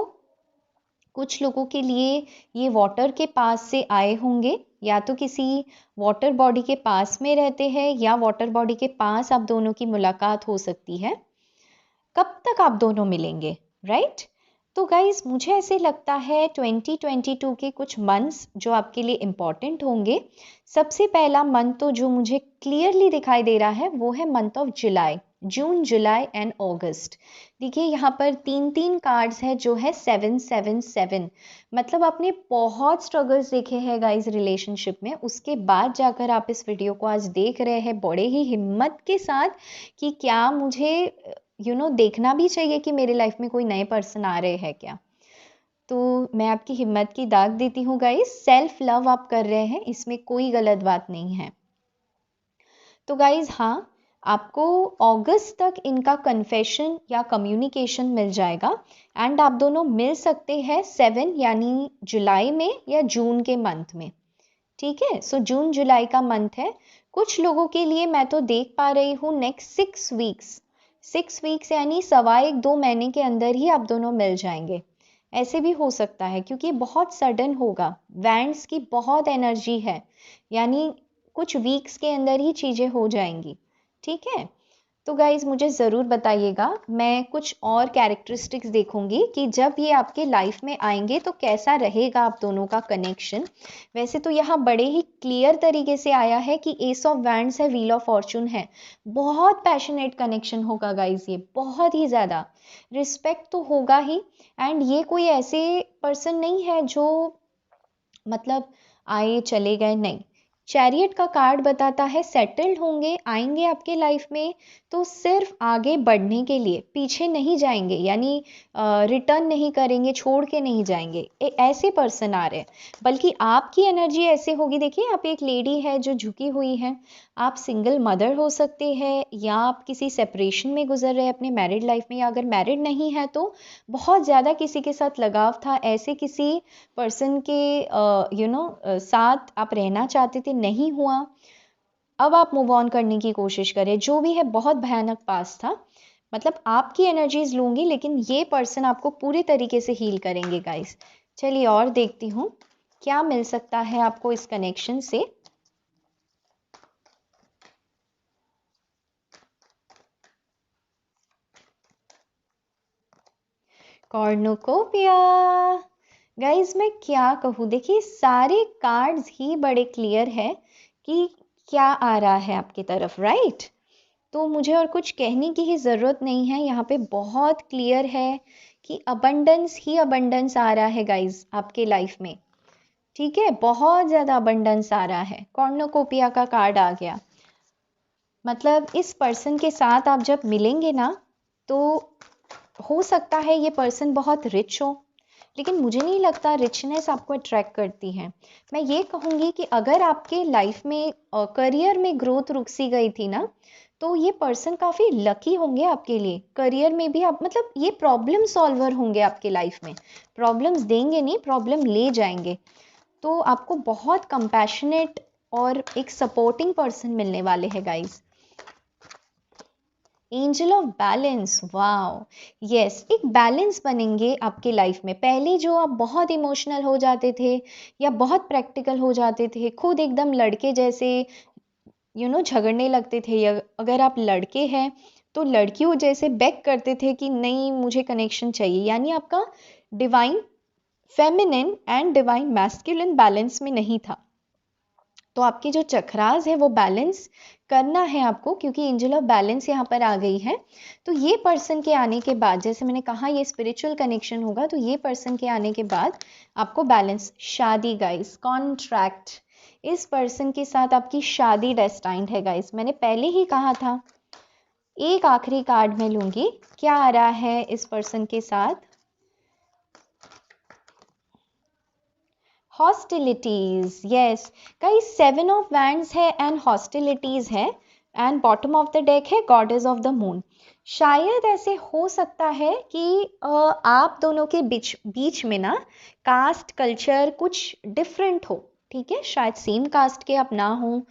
कुछ लोगों के लिए ये वाटर के पास से आए होंगे, या तो किसी वाटर बॉडी के पास में रहते हैं, या वाटर बॉडी के पास आप दोनों की मुलाकात हो सकती है। कब तक आप दोनों मिलेंगे, राइट? तो गाइज मुझे ऐसे लगता है 2022 के कुछ मंथ्स जो आपके लिए इम्पॉर्टेंट होंगे। सबसे पहला मंथ तो जो मुझे क्लियरली दिखाई दे रहा है वो है month of July, June, July and August. देखिए यहाँ पर तीन तीन कार्ड्स है जो है 777, मतलब आपने बहुत स्ट्रगल्स देखे हैं गाइज रिलेशनशिप में, उसके बाद जाकर आप इस वीडियो को आज देख रहे हैं बड़े ही हिम्मत के साथ कि क्या मुझे देखना भी चाहिए कि मेरे लाइफ में कोई नए पर्सन आ रहे हैं क्या। तो मैं आपकी हिम्मत की दाग देती हूँ गाइस, सेल्फ लव आप कर रहे हैं, इसमें कोई गलत बात नहीं है। तो गाइस हाँ, आपको अगस्त तक इनका कन्फेशन या कम्युनिकेशन मिल जाएगा, एंड आप दोनों मिल सकते हैं 7 यानी जुलाई में या जून के मंथ में। ठीक है, सो जून जुलाई का मंथ है। कुछ लोगों के लिए मैं तो देख पा रही हूँ नेक्स्ट 6 वीक्स, 6 वीक्स यानी 1.25-2 महीने के अंदर ही आप दोनों मिल जाएंगे। ऐसे भी हो सकता है क्योंकि बहुत सडन होगा, वैंड्स की बहुत एनर्जी है, यानी कुछ वीक्स के अंदर ही चीज़ें हो जाएंगी। ठीक है, तो गाइज मुझे ज़रूर बताइएगा, मैं कुछ और कैरेक्टरिस्टिक्स देखूंगी कि जब ये आपके लाइफ में आएंगे तो कैसा रहेगा आप दोनों का कनेक्शन। वैसे तो यहाँ बड़े ही क्लियर तरीके से आया है कि एस ऑफ वैंड्स है, व्हील ऑफ फॉर्चून है, बहुत पैशनेट कनेक्शन होगा गाइज, ये बहुत ही ज़्यादा रिस्पेक्ट तो होगा ही। एंड ये कोई ऐसे पर्सन नहीं है जो मतलब आए चले गए, नहीं। चैरियट का कार्ड बताता है सेटल्ड होंगे, आएंगे आपके लाइफ में तो सिर्फ आगे बढ़ने के लिए, पीछे नहीं जाएंगे, यानी रिटर्न नहीं करेंगे, छोड़ के नहीं जाएंगे, ऐसे पर्सन आ रहे हैं। बल्कि आपकी एनर्जी ऐसे होगी, देखिए आप एक लेडी है जो झुकी हुई है, आप सिंगल मदर हो सकते हैं, या आप किसी सेपरेशन में गुजर रहे हैं अपने मैरिड लाइफ में, या अगर मैरिड नहीं है तो बहुत ज़्यादा किसी के साथ लगाव था, ऐसे किसी पर्सन के साथ आप रहना चाहते थे, नहीं हुआ, अब आप मूव ऑन करने की कोशिश करें। जो भी है बहुत भयानक पास था, मतलब आपकी एनर्जीज लूंगी, लेकिन ये पर्सन आपको पूरे तरीके से हील करेंगे गाइस। चलिए और देखती हूँ क्या मिल सकता है आपको इस कनेक्शन से। कॉर्नुकोपिया, गाइज मैं क्या कहूँ, देखिए सारे कार्ड्स ही बड़े क्लियर है कि क्या आ रहा है आपकी तरफ, राइट। तो मुझे और कुछ कहने की ही ज़रूरत नहीं है, यहाँ पे बहुत क्लियर है कि अबंडेंस ही अबंडेंस आ रहा है गाइज आपके लाइफ में। ठीक है, बहुत ज़्यादा अबंडेंस आ रहा है। कॉर्नोकोपिया का कार्ड आ गया, मतलब इस पर्सन के साथ आप जब मिलेंगे ना, तो हो सकता है ये पर्सन बहुत रिच हो, लेकिन मुझे नहीं लगता रिचनेस आपको अट्रैक्ट करती है। मैं ये कहूँगी कि अगर आपके लाइफ में करियर में ग्रोथ रुक सी गई थी ना, तो ये पर्सन काफ़ी लकी होंगे आपके लिए। करियर में भी आप, मतलब ये प्रॉब्लम सॉल्वर होंगे आपके लाइफ में, प्रॉब्लम्स देंगे नहीं, प्रॉब्लम ले जाएंगे। तो आपको बहुत कंपैशनेट और एक सपोर्टिंग पर्सन मिलने वाले हैं guys. Angel of balance, wow, yes, एक बैलेंस बनेंगे आपके लाइफ में। पहले जो आप बहुत इमोशनल हो जाते थे या बहुत प्रैक्टिकल हो जाते थे, खुद एकदम लड़के जैसे झगड़ने लगते थे, या अगर आप लड़के हैं तो लड़कियों जैसे बेग करते थे कि नहीं मुझे कनेक्शन चाहिए, यानी आपका divine feminine and divine masculine balance में नहीं था। तो आपके जो चक्रास है वो बैलेंस करना है आपको, क्योंकि एंजल ऑफ बैलेंस यहाँ पर आ गई है। तो ये पर्सन के आने के बाद, जैसे मैंने कहा ये स्पिरिचुअल कनेक्शन होगा, तो ये पर्सन के आने के बाद आपको बैलेंस। शादी गाइस, कॉन्ट्रैक्ट, इस पर्सन के साथ आपकी शादी डेस्टाइन्ड है गाइस। मैंने पहले ही कहा था। एक आखिरी कार्ड में लूंगी, क्या आ रहा है इस पर्सन के साथ। Hostilities, yes guys, 7 of wands है एंड हॉस्टिलिटीज है, and bottom of the deck है गॉडेस ऑफ द मून। शायद ऐसे हो सकता है कि आप दोनों के बीच में ना कास्ट कल्चर कुछ डिफरेंट हो। ठीक है, शायद सेम कास्ट के आप ना हो,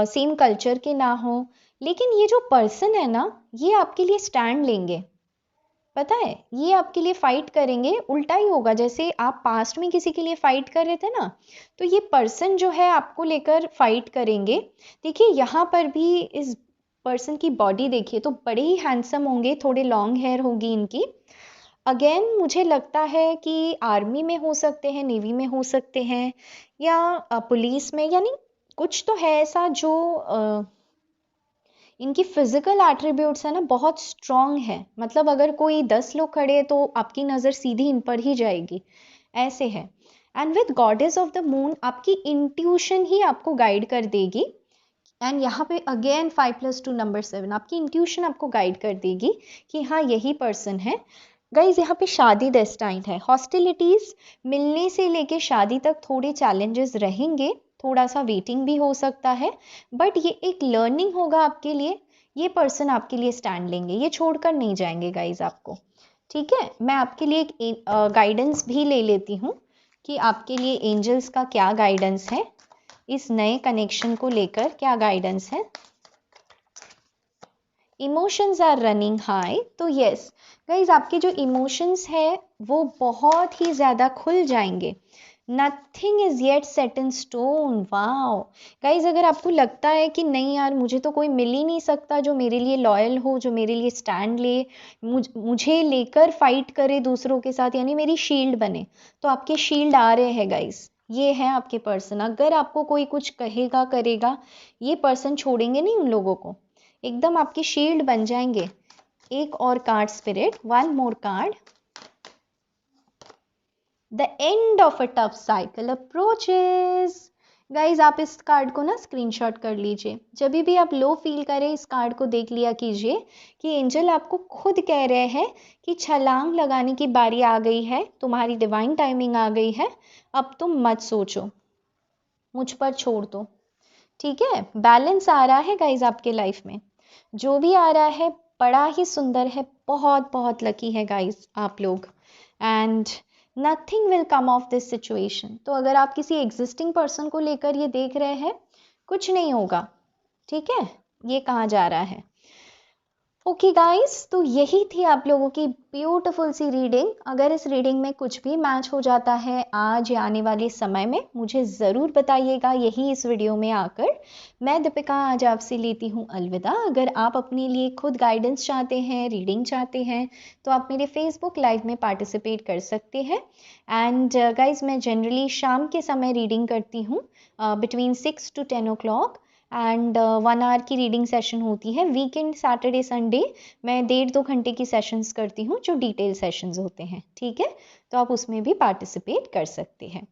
सेम कल्चर के ना हो, लेकिन ये जो पर्सन है ना, ये आपके लिए स्टैंड लेंगे। पता है, ये आपके लिए फाइट करेंगे। उल्टा ही होगा, जैसे आप पास्ट में किसी के लिए फाइट कर रहे थे ना, तो ये पर्सन जो है आपको लेकर फाइट करेंगे। देखिए यहाँ पर भी इस पर्सन की बॉडी देखिए तो बड़े ही हैंडसम होंगे, थोड़े लॉन्ग हेयर होगी इनकी। अगेन मुझे लगता है कि आर्मी में हो सकते हैं, नेवी में हो सकते हैं, या पुलिस में, यानी कुछ तो है ऐसा जो इनकी फिजिकल एट्रीब्यूट्स है ना बहुत स्ट्रॉन्ग है। मतलब अगर कोई 10 लोग खड़े हैं तो आपकी नज़र सीधी इन पर ही जाएगी, ऐसे है। And with goddess of the moon आपकी इंट्यूशन ही आपको गाइड कर देगी। एंड यहाँ पे अगेन 5+2 नंबर 7, आपकी इंट्यूशन आपको गाइड कर देगी कि हाँ यही पर्सन है। गाइज यहाँ पे शादी डेस्टाइन्ड है। हॉस्टिलिटीज मिलने से लेके शादी तक थोड़े चैलेंजेस रहेंगे, थोड़ा सा वेटिंग भी हो सकता है, बट ये एक लर्निंग होगा आपके लिए। ये पर्सन आपके लिए स्टैंड लेंगे, ये छोड़कर नहीं जाएंगे गाइज आपको। ठीक है, मैं आपके लिए एक गाइडेंस भी ले लेती हूँ कि आपके लिए एंजल्स का क्या गाइडेंस है, इस नए कनेक्शन को लेकर क्या गाइडेंस है। इमोशंस आर रनिंग हाई, तो यस गाइज आपके जो इमोशंस है वो बहुत ही ज़्यादा खुल जाएंगे। Nothing is yet set in stone, wow. Guys अगर आपको लगता है कि नहीं यार मुझे तो कोई मिल ही नहीं सकता जो मेरे लिए लॉयल हो, जो मेरे लिए स्टैंड ले, मुझे लेकर फाइट करे दूसरों के साथ, यानी मेरी शील्ड बने, तो आपके शील्ड आ रहे हैं गाइज। ये है आपके पर्सन। अगर आपको कोई कुछ कहेगा करेगा, ये पर्सन छोड़ेंगे नहीं उन लोगों को, एकदम आपकी शील्ड बन जाएंगे। एक और card spirit, one more card. The end of a tough cycle approaches. Guys आप इस कार्ड को ना स्क्रीनशॉट कर लीजिए। जब भी आप लो फील करें इस कार्ड को देख लिया कीजिए कि एंजल आपको खुद कह रहे हैं कि छलांग लगाने की बारी आ गई है, तुम्हारी डिवाइन टाइमिंग आ गई है, अब तुम मत सोचो, मुझ पर छोड़ दो। ठीक है, बैलेंस आ रहा है गाइज आपके लाइफ में। जो भी आ रहा है बड़ा ही सुंदर है, बहुत बहुत लकी है गाइज आप लोग। And nothing will come of this situation. तो अगर आप किसी एग्जिस्टिंग पर्सन को लेकर ये देख रहे हैं, कुछ नहीं होगा। ठीक है, ये कहा जा रहा है ओके गाइस, तो यही थी आप लोगों की ब्यूटीफुल सी रीडिंग। अगर इस रीडिंग में कुछ भी मैच हो जाता है आज या आने वाले समय में, मुझे ज़रूर बताइएगा यही इस वीडियो में आकर। मैं दीपिका आज आपसे लेती हूँ अलविदा। अगर आप अपने लिए खुद गाइडेंस चाहते हैं, रीडिंग चाहते हैं, तो आप मेरे फेसबुक लाइव में पार्टिसिपेट कर सकते हैं। एंड गाइज, मैं जनरली शाम के समय रीडिंग करती हूँ, between 6 to 10 o'clock। And 1 hour की रीडिंग सेशन होती है। वीकेंड सैटरडे संडे मैं 1.5-2 घंटे की सेशंस करती हूँ, जो डिटेल सेशंस होते हैं। ठीक है, तो आप उसमें भी पार्टिसिपेट कर सकते हैं।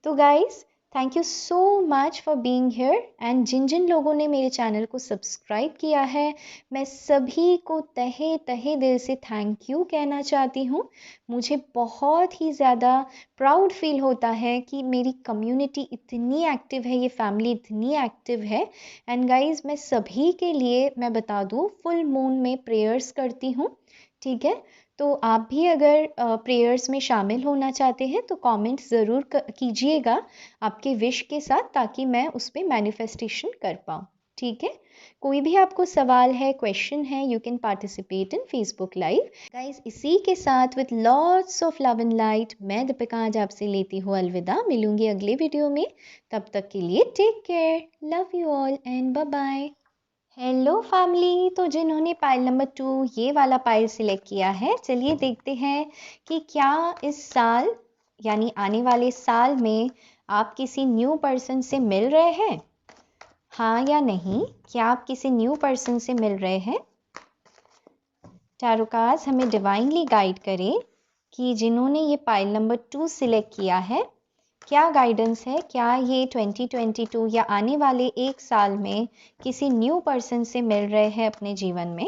तो guys, thank you so much for being here. And जिन जिन लोगों ने मेरे चैनल को सब्सक्राइब किया है, मैं सभी को तहे तहे दिल से थैंक यू कहना चाहती हूँ। मुझे बहुत ही ज़्यादा प्राउड फील होता है कि मेरी कम्युनिटी इतनी एक्टिव है, ये फैमिली इतनी एक्टिव है। एंड गाइज, मैं सभी के लिए मैं बता दूँ, फुल मून में प्रेयर्स करती हूँ। ठीक है, तो आप भी अगर प्रेयर्स में शामिल होना चाहते हैं तो कमेंट ज़रूर कीजिएगा आपके विश के साथ, ताकि मैं उस पर मैनिफेस्टेशन कर पाऊँ। ठीक है, कोई भी आपको सवाल है, क्वेश्चन है, you can participate in Facebook live. Guys, इसी के साथ with lots of love and light, मैं दीपिका आज आपसे लेती हूँ अलविदा। मिलूंगी अगले वीडियो में, तब तक के लिए take care, love you all and bye bye. Hello family, तो जिन्होंने पाइल नंबर 2 ये वाला पाइल सिलेक्ट किया है, चलिए देखते हैं कि क्या इस साल यानी आने वाले साल में आप किसी न्यू पर्सन से मिल रहे हैं, हाँ या नहीं। क्या आप किसी न्यू पर्सन से मिल रहे हैं? टैरो कार्ड्स हमें डिवाइनली गाइड करें कि जिन्होंने ये पाइल नंबर 2 सिलेक्ट किया है, क्या गाइडेंस है। क्या ये 2022 या आने वाले एक साल में किसी न्यू पर्सन से मिल रहे हैं अपने जीवन में?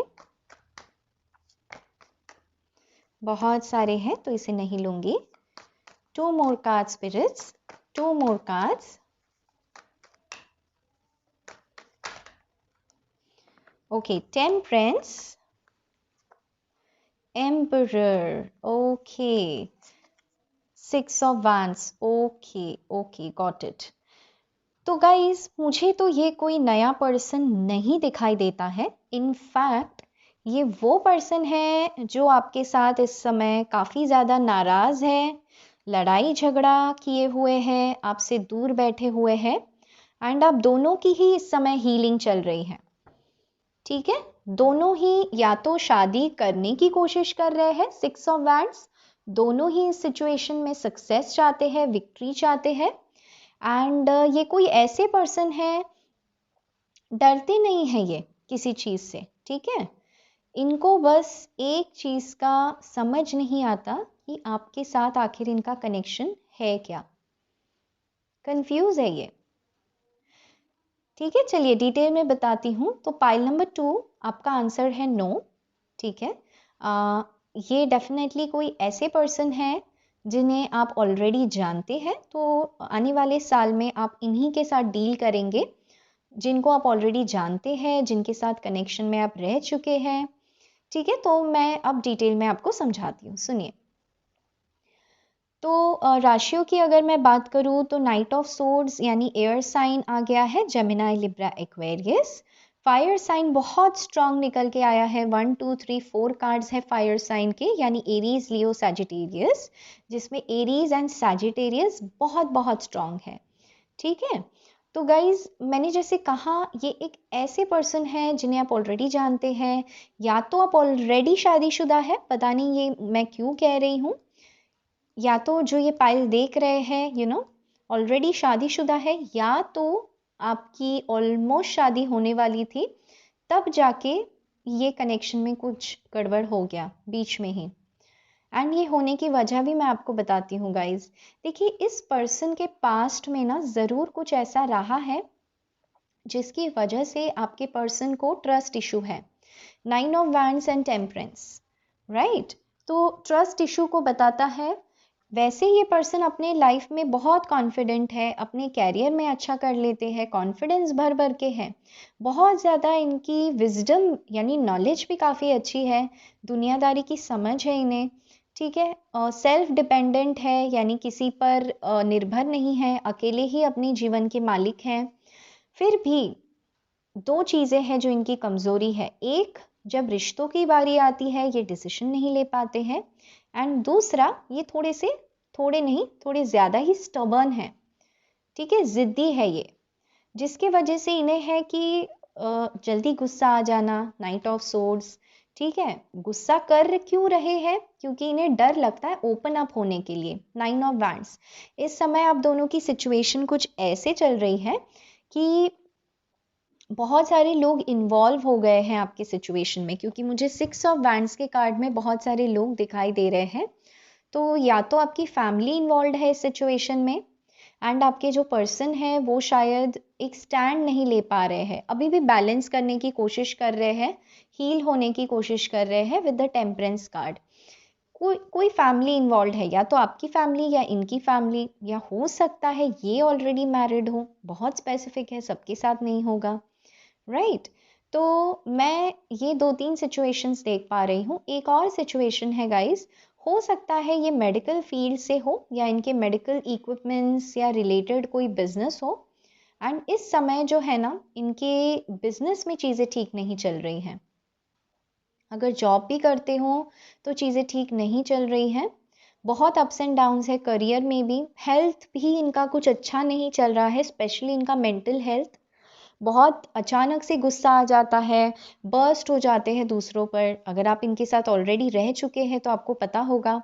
बहुत सारे हैं तो इसे नहीं लूंगी। 2 more cards spirits, 2 more cards। Okay, temperance, emperor, okay, 6 of wands, okay okay, got it. तो गाइज, मुझे तो ये कोई नया पर्सन नहीं दिखाई देता है। इनफैक्ट ये वो पर्सन है जो आपके साथ इस समय काफ़ी ज़्यादा नाराज़ है, लड़ाई झगड़ा किए हुए है, आपसे दूर बैठे हुए हैं। एंड आप दोनों की ही इस समय हीलिंग चल रही है। ठीक है, दोनों ही या तो शादी करने की कोशिश कर रहे हैं, 6 of wands, दोनों ही इस सिचुएशन में सक्सेस चाहते हैं, विक्ट्री चाहते हैं। एंड ये कोई ऐसे पर्सन है, डरते नहीं है ये किसी चीज़ से। ठीक है, इनको बस एक चीज़ का समझ नहीं आता कि आपके साथ आखिर इनका कनेक्शन है क्या। कंफ्यूज है ये। ठीक है, चलिए डिटेल में बताती हूँ। तो पाइल नंबर 2 आपका आंसर है नो। ठीक है, ये डेफिनेटली कोई ऐसे पर्सन है जिन्हें आप ऑलरेडी जानते हैं, तो आने वाले साल में आप इन्हीं के साथ डील करेंगे, जिनको आप ऑलरेडी जानते हैं, जिनके साथ कनेक्शन में आप रह चुके हैं। ठीक है, तो मैं अब डिटेल में आपको समझाती हूँ, सुनिए। तो राशियों की अगर मैं बात करूँ तो नाइट ऑफ सोर्ड्स यानी एयर साइन आ गया है, Gemini, Libra, Aquarius. Fire sign बहुत स्ट्रांग निकल के आया है, 1 2 3 4 कार्ड्स है फायर साइन के, यानी एरीज, लियो, सैजिटेरियस, जिसमें एरीज एंड सैजिटेरियस बहुत बहुत स्ट्रांग है। ठीक है, तो गाइज, मैंने जैसे कहा, ये एक ऐसे पर्सन है जिन्हें आप ऑलरेडी जानते हैं, या तो आप ऑलरेडी शादीशुदा है, पता नहीं ये मैं क्यों कह रही हूँ, या तो जो ये पाइल देख रहे हैं ऑलरेडी शादीशुदा है, या तो आपकी ऑलमोस्ट शादी होने वाली थी, तब जाके ये कनेक्शन में कुछ गड़बड़ हो गया बीच में ही। एंड ये होने की वजह भी मैं आपको बताती हूँ गाइज। देखिए, इस पर्सन के पास्ट में ना ज़रूर कुछ ऐसा रहा है जिसकी वजह से आपके पर्सन को ट्रस्ट इशू है। 9 of wands and temperance, right. तो ट्रस्ट इशू को बताता है। वैसे ये पर्सन अपने लाइफ में बहुत कॉन्फिडेंट है, अपने कैरियर में अच्छा कर लेते हैं, कॉन्फिडेंस भर भर के है, बहुत ज़्यादा इनकी विजडम यानी नॉलेज भी काफ़ी अच्छी है, दुनियादारी की समझ है इन्हें। ठीक है, सेल्फ डिपेंडेंट है, यानी किसी पर निर्भर नहीं है, अकेले ही अपने जीवन के मालिक हैं। फिर भी 2 चीज़ें हैं जो इनकी कमज़ोरी है। एक, जब रिश्तों की बारी आती है ये डिसीजन नहीं ले पाते हैं। एंड दूसरा, ये थोड़े ज़्यादा ही स्टबर्न है, ठीक है, ज़िद्दी है ये, जिसके वजह से इन्हें है कि जल्दी गुस्सा आ जाना, नाइट ऑफ सोर्ड्स, ठीक है। गुस्सा कर क्यों रहे हैं? क्योंकि इन्हें डर लगता है ओपन अप होने के लिए। नाइन ऑफ वैंड्स, इस समय आप दोनों की सिचुएशन कुछ ऐसे चल रही है कि बहुत सारे लोग इन्वॉल्व हो गए हैं आपके सिचुएशन में, क्योंकि मुझे 6 ऑफ वैंड्स के कार्ड में बहुत सारे लोग दिखाई दे रहे हैं। तो या तो आपकी फैमिली इन्वॉल्व है इस सिचुएशन में, एंड आपके जो पर्सन है वो शायद एक स्टैंड नहीं ले पा रहे हैं, अभी भी बैलेंस करने की कोशिश कर रहे हैं, हील होने की कोशिश कर रहे हैं विद द टेम्परेंस कार्ड। कोई फैमिली इन्वॉल्व है, या तो आपकी फैमिली या इनकी फैमिली, या हो सकता है ये ऑलरेडी मैरिड हो, बहुत स्पेसिफिक है, सबके साथ नहीं होगा, राइट। तो मैं ये 2-3 सिचुएशंस देख पा रही हूँ। एक और सिचुएशन है गाइस, हो सकता है ये मेडिकल फील्ड से हो, या इनके मेडिकल इक्विपमेंट्स या रिलेटेड कोई बिजनेस हो, एंड इस समय जो है ना, इनके बिजनेस में चीज़ें ठीक नहीं चल रही हैं। अगर जॉब भी करते हो तो चीज़ें ठीक नहीं चल रही हैं, बहुत अप्स एंड डाउन्स है करियर में भी। हेल्थ भी इनका कुछ अच्छा नहीं चल रहा है, स्पेशली इनका मेंटल हेल्थ। बहुत अचानक से गुस्सा आ जाता है, बर्स्ट हो जाते हैं दूसरों पर। अगर आप इनके साथ ऑलरेडी रह चुके हैं तो आपको पता होगा।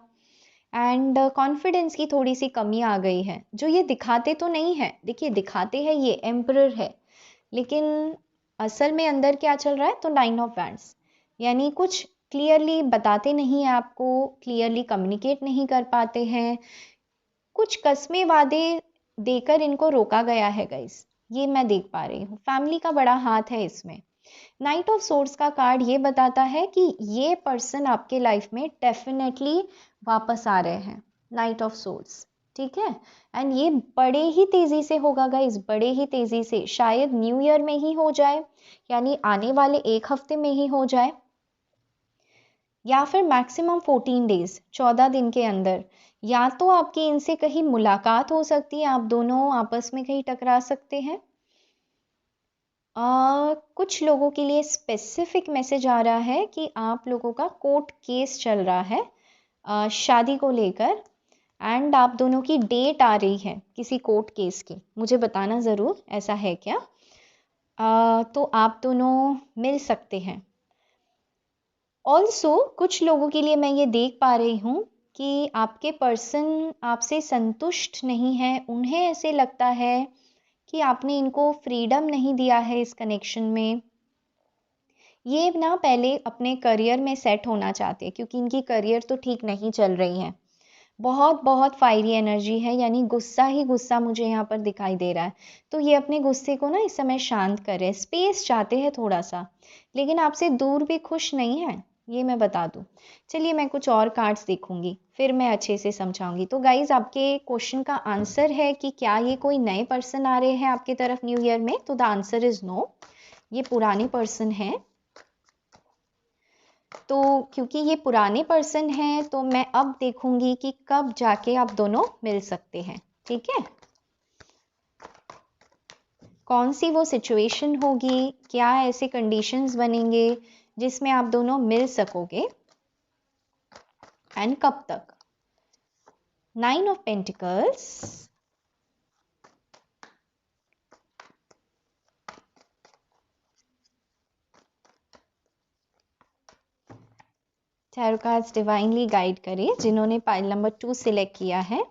एंड कॉन्फिडेंस की थोड़ी सी कमी आ गई है, जो ये दिखाते तो नहीं है। देखिए, दिखाते हैं ये एम्परर है, लेकिन असल में अंदर क्या चल रहा है? तो 9 ऑफ वैंड्स, यानी कुछ क्लियरली बताते नहीं है आपको, क्लियरली कम्युनिकेट नहीं कर पाते हैं, कुछ कस्में वादे देकर इनको रोका गया है गाइस, ये मैं देख पा रही हूँ। फैमिली का बड़ा हाथ है इसमें। नाइट ऑफ सोर्ड्स का कार्ड ये बताता है कि ये पर्सन आपके लाइफ में डेफिनेटली वापस आ रहे हैं। नाइट ऑफ सोर्ड्स, ठीक है। एंड ये बड़े ही तेजी से होगा गाइस, बड़े ही तेजी से, शायद न्यू ईयर में ही हो जाए, यानी आने वाले एक हफ्ते में ही हो जाए, या फिर मैक्सिमम 14 डेज, 14 दिन के अंदर। या तो आपकी इनसे कहीं मुलाकात हो सकती है, आप दोनों आपस में कहीं टकरा सकते हैं। कुछ लोगों के लिए स्पेसिफिक मैसेज आ रहा है कि आप लोगों का कोर्ट केस चल रहा है शादी को लेकर, एंड आप दोनों की डेट आ रही है किसी कोर्ट केस की। मुझे बताना ज़रूर ऐसा है क्या। तो आप दोनों मिल सकते हैं। ऑल्सो कुछ लोगों के लिए मैं ये देख पा रही हूँ कि आपके पर्सन आपसे संतुष्ट नहीं है, उन्हें ऐसे लगता है कि आपने इनको फ्रीडम नहीं दिया है इस कनेक्शन में। ये ना पहले अपने करियर में सेट होना चाहते हैं, क्योंकि इनकी करियर तो ठीक नहीं चल रही है। बहुत बहुत फायरी एनर्जी है, यानी गुस्सा ही गुस्सा मुझे यहाँ पर दिखाई दे रहा है। तो ये अपने गुस्से को ना इस समय शांत करें, स्पेस चाहते हैं थोड़ा सा, लेकिन आपसे दूर भी खुश नहीं है, ये मैं बता दूं। चलिए मैं कुछ और कार्ड्स देखूंगी, फिर मैं अच्छे से समझाऊंगी। तो गाइज, आपके क्वेश्चन का आंसर है कि क्या ये कोई नए पर्सन आ रहे हैं आपकी तरफ न्यू ईयर में, तो द आंसर इज नो, ये पुराने पर्सन हैं। तो क्योंकि ये पुराने पर्सन हैं, तो मैं अब देखूंगी कि कब जाके आप दोनों मिल सकते हैं, ठीक है। कौन सी वो सिचुएशन होगी, क्या ऐसे कंडीशंस बनेंगे जिसमें आप दोनों मिल सकोगे, एंड कब तक। 9 of pentacles, tarot cards divinely guide करें जिन्होंने पाइल नंबर 2 सिलेक्ट किया है।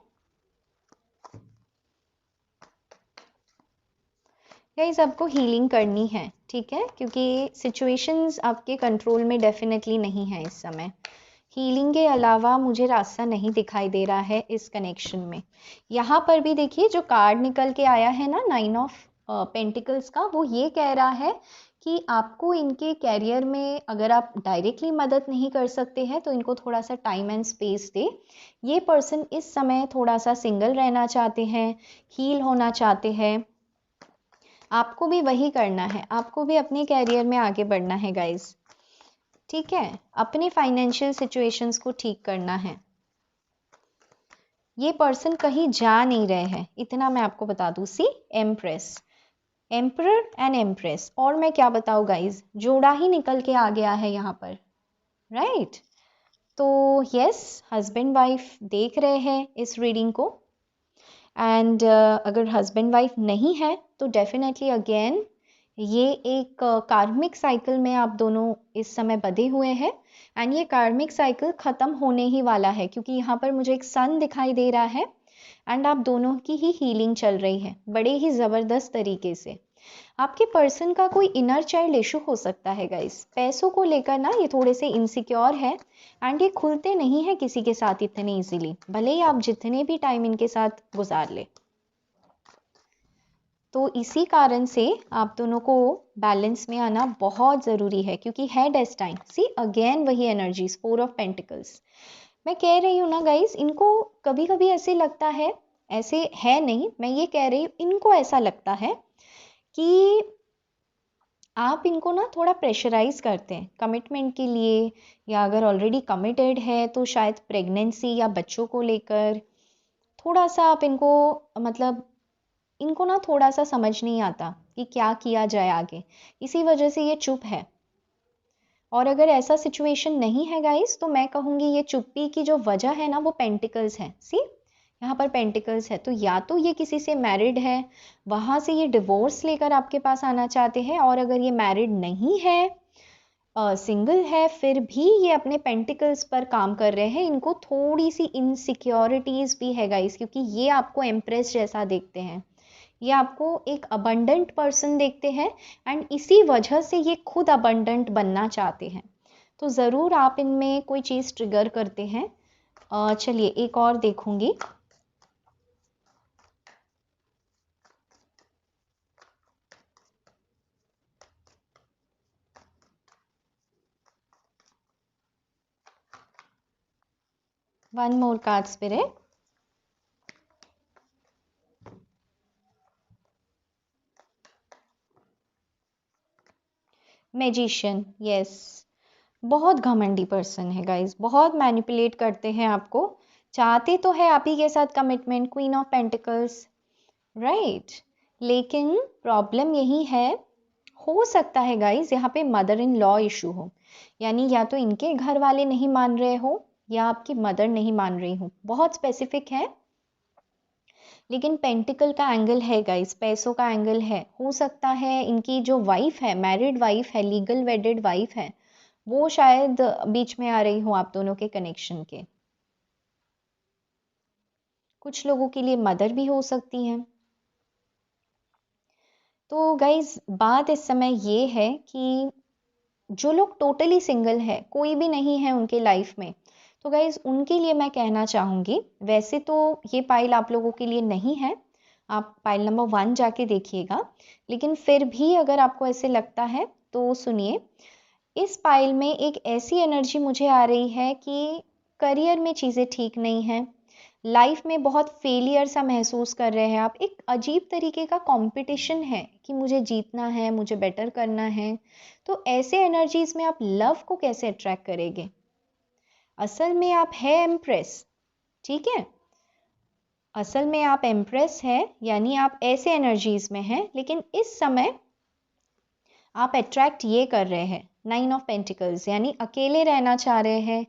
गाइस, आपको हीलिंग करनी है, ठीक है, क्योंकि सिचुएशंस आपके कंट्रोल में डेफिनेटली नहीं है इस समय। हीलिंग के अलावा मुझे रास्ता नहीं दिखाई दे रहा है इस कनेक्शन में। यहाँ पर भी देखिए, जो कार्ड निकल के आया है ना 9 ऑफ पेंटिकल्स का, वो ये कह रहा है कि आपको इनके कैरियर में अगर आप डायरेक्टली मदद नहीं कर सकते हैं तो इनको थोड़ा सा टाइम एंड स्पेस दे। ये पर्सन इस समय थोड़ा सा सिंगल रहना चाहते हैं, हील होना चाहते हैं। आपको भी वही करना है, आपको भी अपने कैरियर में आगे बढ़ना है गाइज, ठीक है। अपने फाइनेंशियल सिचुएशंस को ठीक करना है। ये पर्सन कहीं जा नहीं रहे हैं, इतना मैं आपको बता दूं। सी एम्प्रेस, एम्परर एंड एम्प्रेस, और मैं क्या बताऊँ गाइज, जोड़ा ही निकल के आ गया है यहाँ पर, राइट। तो यस, हस्बैंड वाइफ देख रहे हैं इस रीडिंग को, एंड अगर हस्बैंड वाइफ नहीं है तो डेफिनेटली अगेन ये एक कार्मिक साइकिल में आप दोनों इस समय बंधे हुए हैं, एंड ये कार्मिक साइकिल ख़त्म होने ही वाला है, क्योंकि यहाँ पर मुझे एक सन दिखाई दे रहा है, एंड आप दोनों की ही हीलिंग चल रही है बड़े ही ज़बरदस्त तरीके से। आपके पर्सन का कोई इनर चाइल्ड इशू हो सकता है गाइस, पैसों को लेकर ना ये थोड़े से इनसिक्योर है, एंड ये खुलते नहीं है किसी के साथ इतने इजीली, भले ही आप जितने भी टाइम इनके साथ गुजार ले। तो इसी कारण से आप दोनों को बैलेंस में आना बहुत ज़रूरी है, क्योंकि है डेस्टाइन, सी अगेन वही एनर्जीज, 4 ऑफ पेंटिकल्स। मैं कह रही हूँ ना गाइस, इनको कभी कभी ऐसे लगता है, ऐसे है नहीं, मैं ये कह रही हूँ इनको ऐसा लगता है कि आप इनको ना थोड़ा प्रेशराइज करते हैं कमिटमेंट के लिए, या अगर ऑलरेडी कमिटेड है तो शायद प्रेगनेंसी या बच्चों को लेकर थोड़ा सा आप इनको, मतलब इनको ना थोड़ा सा समझ नहीं आता कि क्या किया जाए आगे, इसी वजह से ये चुप है। और अगर ऐसा सिचुएशन नहीं है गाइस, तो मैं कहूँगी ये चुप्पी की जो वजह है ना वो पेंटिकल्स है। सी, यहाँ पर पेंटिकल्स है, तो या तो ये किसी से मैरिड है, वहाँ से ये डिवोर्स लेकर आपके पास आना चाहते हैं, और अगर ये मैरिड नहीं है, सिंगल है, फिर भी ये अपने पेंटिकल्स पर काम कर रहे हैं। इनको थोड़ी सी इनसिक्योरिटीज़ भी है गाइस, क्योंकि ये आपको एम्प्रेस जैसा देखते हैं, ये आपको एक अबंडेंट पर्सन देखते हैं, एंड इसी वजह से ये खुद अबंडेंट बनना चाहते हैं। तो ज़रूर आप इनमें कोई चीज़ ट्रिगर करते हैं। चलिए एक और देखूंगी। One more card spirit. Magician, yes, बहुत घमंडी पर्सन है गाइस, बहुत मैनिपुलेट करते हैं आपको, चाहते तो है आप ही के साथ commitment, queen of pentacles, right. लेकिन प्रॉब्लम यही है, हो सकता है गाइस यहाँ पे मदर इन लॉ इशू हो, यानी या तो इनके घर वाले नहीं मान रहे हो, या आपकी मदर नहीं मान रही हो, बहुत स्पेसिफिक है। लेकिन पेंटिकल का एंगल है गाइस, पैसों का एंगल है, हो सकता है इनकी जो वाइफ है, मैरिड वाइफ है, लीगल वेडेड वाइफ है, वो शायद बीच में आ रही हो आप दोनों के कनेक्शन के। कुछ लोगों के लिए मदर भी हो सकती हैं। तो गाइज बात इस समय ये है कि जो लोग टोटली सिंगल है, कोई भी नहीं है उनके लाइफ में, तो गाइज उनके लिए मैं कहना चाहूँगी, वैसे तो ये पाइल आप लोगों के लिए नहीं है, आप पाइल नंबर 1 जाके देखिएगा, लेकिन फिर भी अगर आपको ऐसे लगता है तो सुनिए। इस पाइल में एक ऐसी एनर्जी मुझे आ रही है कि करियर में चीज़ें ठीक नहीं हैं, लाइफ में बहुत फेलियर सा महसूस कर रहे हैं आप, एक अजीब तरीके का कंपटीशन है कि मुझे जीतना है, मुझे बेटर करना है। तो ऐसे एनर्जीज में आप लव को कैसे अट्रैक्ट करेंगे? असल में आप है एम्प्रेस, ठीक है, असल में आप एम्प्रेस है, यानी आप ऐसे एनर्जीज में हैं, लेकिन इस समय आप अट्रैक्ट ये कर रहे हैं 9 ऑफ पेंटिकल्स, यानी अकेले रहना चाह रहे हैं,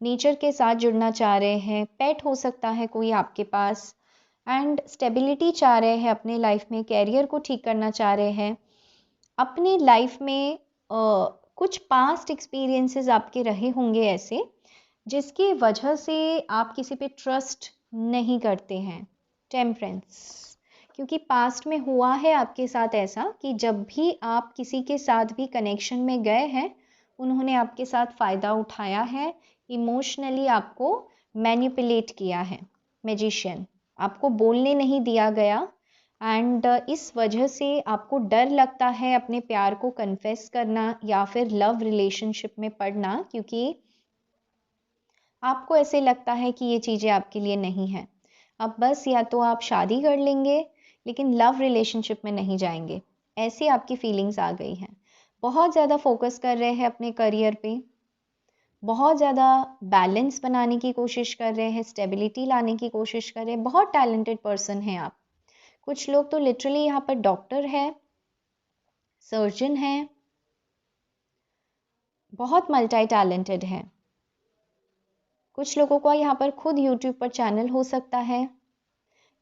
नेचर के साथ जुड़ना चाह रहे हैं, पेट हो सकता है कोई आपके पास, एंड स्टेबिलिटी चाह रहे हैं अपने लाइफ में, कैरियर को ठीक करना चाह रहे हैं अपनी लाइफ में। कुछ पास्ट एक्सपीरियंसेस आपके रहे होंगे ऐसे, जिसकी वजह से आप किसी पे ट्रस्ट नहीं करते हैं। टेम्परेंस, क्योंकि पास्ट में हुआ है आपके साथ ऐसा कि जब भी आप किसी के साथ भी कनेक्शन में गए हैं, उन्होंने आपके साथ फ़ायदा उठाया है, इमोशनली आपको मैनिपुलेट किया है। मैजिशियन, आपको बोलने नहीं दिया गया, एंड इस वजह से आपको डर लगता है अपने प्यार को कन्फेस करना या फिर लव रिलेशनशिप में पड़ना, क्योंकि आपको ऐसे लगता है कि ये चीज़ें आपके लिए नहीं हैं। अब बस या तो आप शादी कर लेंगे लेकिन लव रिलेशनशिप में नहीं जाएंगे, ऐसी आपकी फीलिंग्स आ गई हैं। बहुत ज़्यादा फोकस कर रहे हैं अपने करियर पे, बहुत ज़्यादा बैलेंस बनाने की कोशिश कर रहे हैं, स्टेबिलिटी लाने की कोशिश कर रहे हैं, बहुत टैलेंटेड पर्सन हैं आप। कुछ लोग तो लिटरली यहाँ पर डॉक्टर है, सर्जन हैं, बहुत मल्टी टैलेंटेड हैं। कुछ लोगों का यहाँ पर खुद यूट्यूब पर चैनल हो सकता है,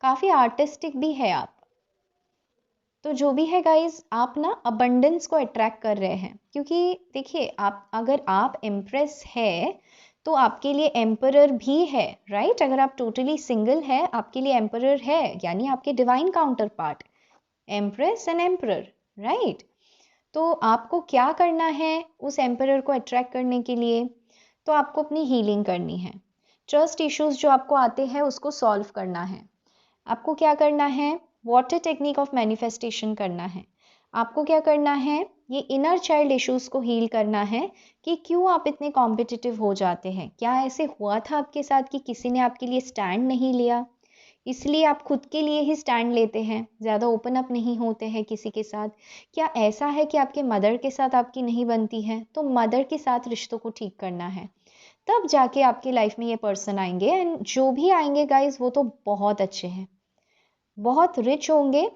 काफ़ी आर्टिस्टिक भी है आप। तो जो भी है गाइज, आप ना अबंडेंस को अट्रैक्ट कर रहे हैं, क्योंकि देखिए अगर आप एम्प्रेस है तो आपके लिए एम्परर भी है, राइट। अगर आप टोटली सिंगल है, आपके लिए एम्परर है, यानी आपके divine counter part, empress and emperor, right. तो आपको क्या करना है उस एम्परर को अट्रैक्ट करने के लिए? तो आपको अपनी हीलिंग करनी है। ट्रस्ट इश्यूज जो आपको आते हैं उसको सॉल्व करना है। आपको क्या करना है? वाटर टेक्निक ऑफ मैनिफेस्टेशन करना है। आपको क्या करना है? ये इनर चाइल्ड इश्यूज को हील करना है कि क्यों आप इतने कॉम्पिटिटिव हो जाते हैं। क्या ऐसे हुआ था आपके साथ कि किसी ने आपके लिए स्टैंड नहीं लिया, इसलिए आप खुद के लिए ही स्टैंड लेते हैं, ज़्यादा ओपन अप नहीं होते हैं किसी के साथ? क्या ऐसा है कि आपके मदर के साथ आपकी नहीं बनती है? तो मदर के साथ रिश्तों को ठीक करना है, तब जाके आपकी लाइफ में ये पर्सन आएंगे। एंड जो भी आएंगे गाइज, वो तो बहुत अच्छे हैं, बहुत रिच होंगे,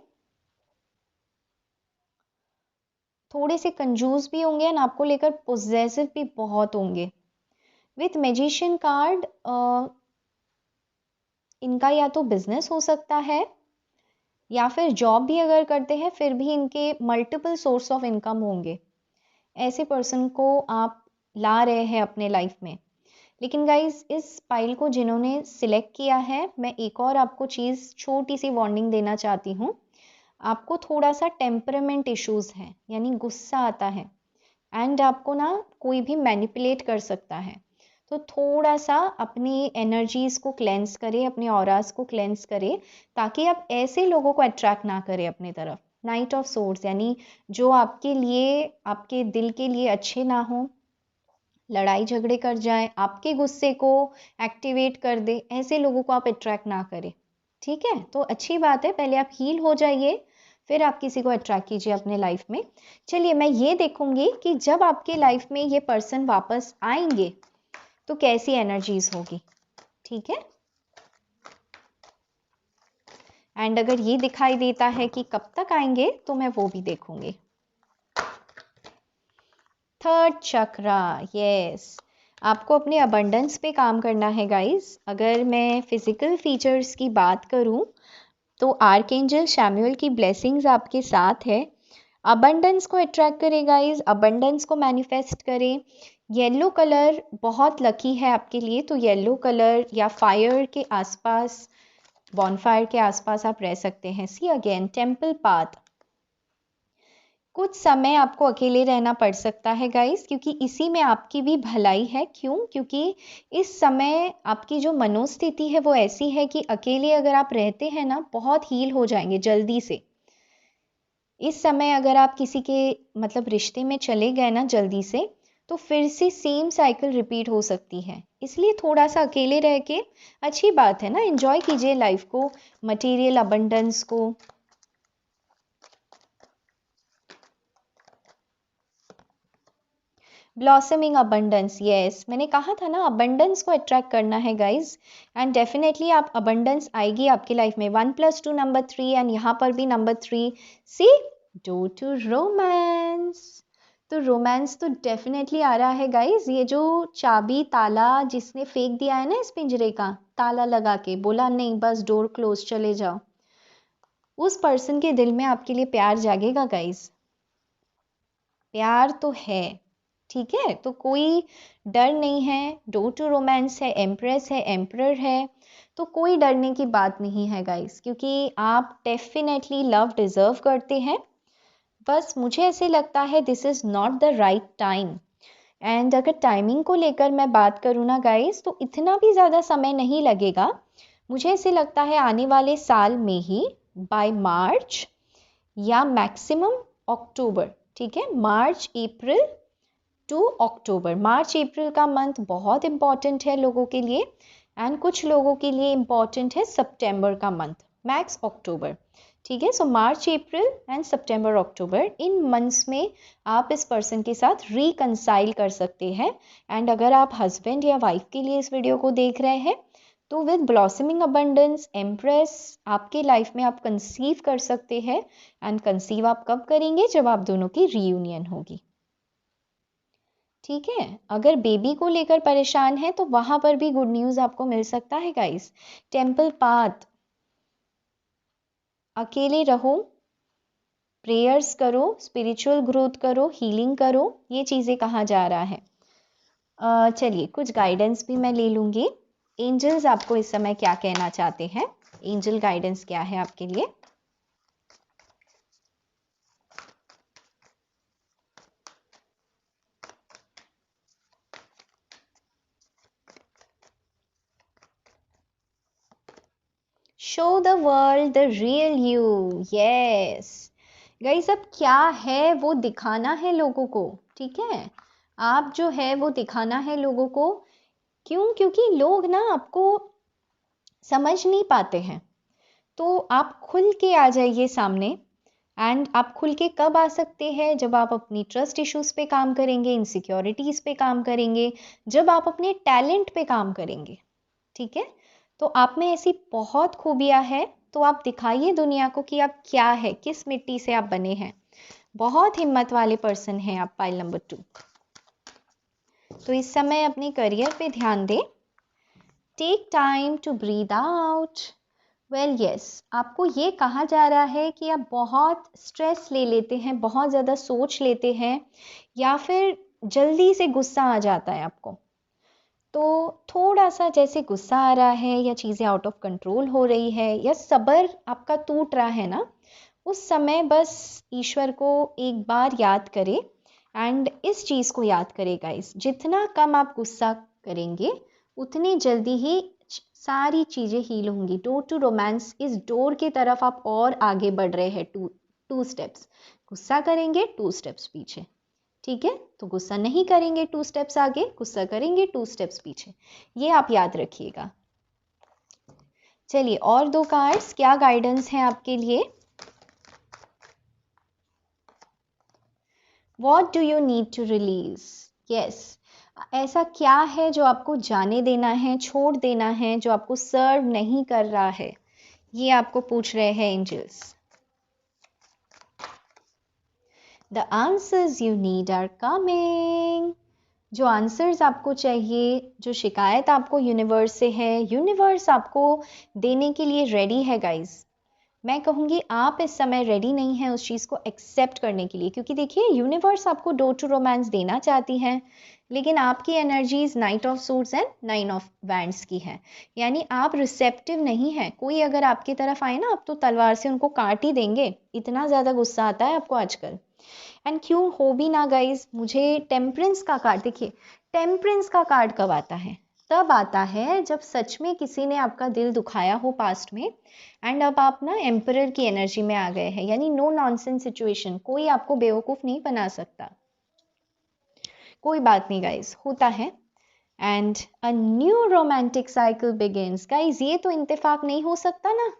थोड़े से कंजूस भी होंगे, एंड आपको लेकर पोजेसिव भी बहुत होंगे। विथ मैजिशियन कार्ड इनका या तो बिजनेस हो सकता है, या फिर जॉब भी अगर करते हैं फिर भी इनके मल्टीपल सोर्स ऑफ इनकम होंगे। ऐसे पर्सन को आप ला रहे हैं अपने लाइफ में। लेकिन गाइज, इस पाइल को जिन्होंने सिलेक्ट किया है, मैं एक और आपको चीज़ छोटी सी वार्निंग देना चाहती हूँ। आपको थोड़ा सा टेम्परामेंट इश्यूज है, यानी गुस्सा आता है, एंड आपको ना कोई भी मैनिपुलेट कर सकता है। तो थोड़ा सा अपनी एनर्जीज को क्लेंस करें, अपने ऑरास को क्लेंस करें, ताकि आप ऐसे लोगों को अट्रैक्ट ना करें अपनी तरफ। नाइट ऑफ सोर्ड्स, यानी जो आपके लिए, आपके दिल के लिए अच्छे ना हो, लड़ाई झगड़े कर जाए, आपके गुस्से को एक्टिवेट कर दे, ऐसे लोगों को आप अट्रैक्ट ना करें। ठीक है, तो अच्छी बात है, पहले आप हील हो जाइए, फिर आप किसी को अट्रैक्ट कीजिए अपने लाइफ में। चलिए, मैं ये देखूंगी कि जब आपके लाइफ में ये पर्सन वापस आएंगे तो कैसी एनर्जीज होगी। ठीक है, एंड अगर ये दिखाई देता है कि कब तक आएंगे तो मैं वो भी देखूंगी। थर्ड चक्रा, यस, आपको अपने अबंडेंस पे काम करना है गाइस। अगर मैं फिजिकल फीचर्स की बात करूं तो आर्कएंजल शैमुएल की ब्लेसिंग्स आपके साथ है। अबंडेंस को अट्रैक्ट करें गाइस, अबंडेंस को मैनिफेस्ट करें। येलो कलर बहुत लकी है आपके लिए, तो येलो कलर या फायर के आसपास, बॉनफायर के आसपास आप रह सकते हैं। See again, temple path. कुछ समय आपको अकेले रहना पड़ सकता है गाइस, क्योंकि इसी में आपकी भी भलाई है। क्यों? क्योंकि इस समय आपकी जो मनोस्थिति है वो ऐसी है कि अकेले अगर आप रहते हैं ना, बहुत हील हो जाएंगे जल्दी से। इस समय अगर आप किसी के मतलब रिश्ते में चले गए ना जल्दी से, तो फिर से सेम साइकिल रिपीट हो सकती है। इसलिए थोड़ा सा अकेले रह के, अच्छी बात है ना, एंजॉय कीजिए लाइफ को, मटेरियल अबंडेंस को। ब्लॉसमिंग अबंडेंस, यस, मैंने कहा था ना, अबंडेंस को अट्रैक्ट करना है गाइज, एंड डेफिनेटली आप अबंडेंस आएगी आपकी लाइफ में। 1+2 नंबर 3, एंड यहाँ पर भी number 3। See, door to romance. तो रोमांस तो डेफिनेटली आ रहा है गाइज। ये जो चाबी ताला जिसने फेंक दिया है ना इस पिंजरे का, ताला लगा के बोला नहीं बस डोर क्लोज, चले जाओ, उस पर्सन के दिल में आपके लिए प्यार जागेगा गाइज। प्यार तो है, ठीक है, तो कोई डर नहीं है। डोर टू रोमांस है, एम्प्रेस है, एम्परर है, तो कोई डरने की बात नहीं है गाइस, क्योंकि आप डेफिनेटली लव डिजर्व करते हैं। बस मुझे ऐसे लगता है this is not the right time. And अगर टाइमिंग को लेकर मैं बात करूँ ना गाइस, तो इतना भी ज़्यादा समय नहीं लगेगा। मुझे ऐसे लगता है आने वाले साल में ही, बाय मार्च या मैक्सिमम अक्टूबर, ठीक है, मार्च अप्रैल टू अक्टूबर। मार्च अप्रैल का मंथ बहुत इंपॉर्टेंट है लोगों के लिए, एंड कुछ लोगों के लिए इंपॉर्टेंट है सितंबर का मंथ, मैक्स अक्टूबर। ठीक है, सो मार्च अप्रैल and September October, in months में आप इस पर्सन के साथ रिकंसाइल कर सकते हैं। एंड अगर आप हस्बैंड या वाइफ के लिए इस वीडियो को देख रहे हैं तो विद ब्लॉसमिंग अबंडेंस एम्प्रेस आपके लाइफ में आप कंसीव कर सकते हैं। एंड कंसीव आप कब करेंगे? जब आप दोनों की रीयूनियन होगी। ठीक है, अगर बेबी को लेकर परेशान है तो वहां पर भी गुड न्यूज आपको मिल सकता है गाइस। टेम्पल पाथ, अकेले रहो, प्रेयर्स करो, स्पिरिचुअल ग्रोथ करो, हीलिंग करो, ये चीज़ें कहा जा रहा है। चलिए कुछ गाइडेंस भी मैं ले लूँगी। एंजल्स आपको इस समय क्या कहना चाहते हैं? एंजल गाइडेंस क्या है आपके लिए? Show the world the real you. Yes guys, अब क्या है वो दिखाना है लोगों को। ठीक है, आप जो है वो दिखाना है लोगों को। क्यों? क्योंकि लोग ना आपको समझ नहीं पाते हैं। तो आप खुल के आ जाइए सामने। एंड आप खुल के कब आ सकते हैं? जब आप अपनी ट्रस्ट इश्यूज पे काम करेंगे, इनसिक्योरिटीज पे काम करेंगे, जब आप अपने टैलेंट पे काम करेंगे। ठीक है, तो आप में ऐसी बहुत खूबियां हैं, तो आप दिखाइए दुनिया को कि आप क्या है, किस मिट्टी से आप बने हैं। बहुत हिम्मत वाले पर्सन हैं आप, पाइल नंबर 2। तो इस समय अपने करियर पे ध्यान दें। Take time to breathe out. Well yes, आपको ये कहा जा रहा है कि आप बहुत स्ट्रेस ले लेते हैं, बहुत ज़्यादा सोच लेते हैं, या फिर जल्दी से गुस्सा आ जाता है आपको। तो थोड़ा सा जैसे गुस्सा आ रहा है या चीज़ें आउट ऑफ कंट्रोल हो रही है या सब्र आपका टूट रहा है ना, उस समय बस ईश्वर को एक बार याद करें। एंड इस चीज़ को याद करें गाइस, जितना कम आप गुस्सा करेंगे उतनी जल्दी ही सारी चीज़ें हील होंगी। डोर टू रोमांस, इस डोर की तरफ आप और आगे बढ़ रहे हैं। टू स्टेप्स गुस्सा करेंगे, 2 स्टेप्स पीछे। ठीक है, तो गुस्सा नहीं करेंगे 2 स्टेप्स आगे, गुस्सा करेंगे 2 स्टेप्स पीछे। ये आप याद रखिएगा। चलिए और 2 कार्ड्स क्या गाइडेंस है आपके लिए? What do you need to release? Yes, ऐसा क्या है जो आपको जाने देना है, छोड़ देना है, जो आपको सर्व नहीं कर रहा है? ये आपको पूछ रहे हैं angels. The answers you need are coming. जो आंसर्स आपको चाहिए, जो शिकायत आपको यूनिवर्स से है, यूनिवर्स आपको देने के लिए रेडी है गाइस। मैं कहूँगी आप इस समय रेडी नहीं है उस चीज़ को एक्सेप्ट करने के लिए, क्योंकि देखिए यूनिवर्स आपको डोर टू रोमांस देना चाहती है, लेकिन आपकी energies night of suits and 9 of wands की है। यानी आप रिसेप्टिव नहीं है। कोई अगर आपकी तरफ आए ना, आप तो तलवार से उनको काट ही देंगे, इतना ज़्यादा गुस्सा आता है आपको आजकल। एंड क्यों हो भी ना गाइज, मुझे टेम्परेंस का कार्ड, देखिए टेम्परेंस का कार्ड कब आता है? तब आता है जब सच में किसी ने आपका दिल दुखाया हो पास्ट में, एंड अब आप ना एम्परर की एनर्जी में आ गए हैं। यानी नो नॉनसेंस सिचुएशन, कोई आपको बेवकूफ़ नहीं बना सकता। कोई बात नहीं गाइज, होता है। And a new romantic cycle begins. Guys ये तो इत्तेफाक नहीं हो सकता ना।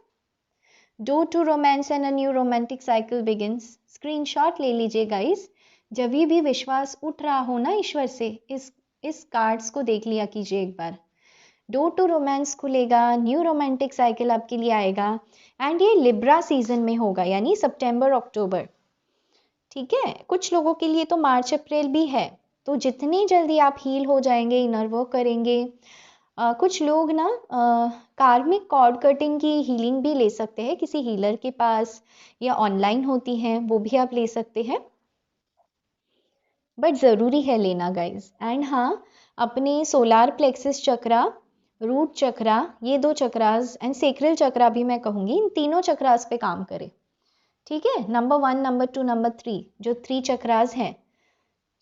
Door to romance and a new romantic cycle begins. Screenshot ले लीजिए गाइस। जब भी विश्वास उठ रहा हो ना ईश्वर से, इस कार्ड्स को देख लिया कीजिए एक बार। डोर टू रोमांस खुलेगा, न्यू रोमांटिक साइकिल आपके लिए आएगा। एंड ये लिब्रा सीजन में होगा, यानी सितंबर अक्टूबर। ठीक है, कुछ लोगों के लिए तो मार्च अप्रैल भी है। तो जितनी जल्दी आप हील हो जाएंगे, इनर वर्क करेंगे। कुछ लोग ना कार्मिक कॉर्ड कटिंग की हीलिंग भी ले सकते हैं किसी हीलर के पास, या ऑनलाइन होती हैं, वो भी आप ले सकते हैं। बट ज़रूरी है लेना गाइज। एंड हाँ, अपने सोलार प्लेक्सिस चक्रा, रूट चक्रा, ये 2 चक्रास एंड सेक्रल चक्रा भी मैं कहूँगी, इन तीनों चक्रास पे काम करें। ठीक है, नंबर 1, नंबर 2, नंबर 3, जो 3 चक्रास हैं।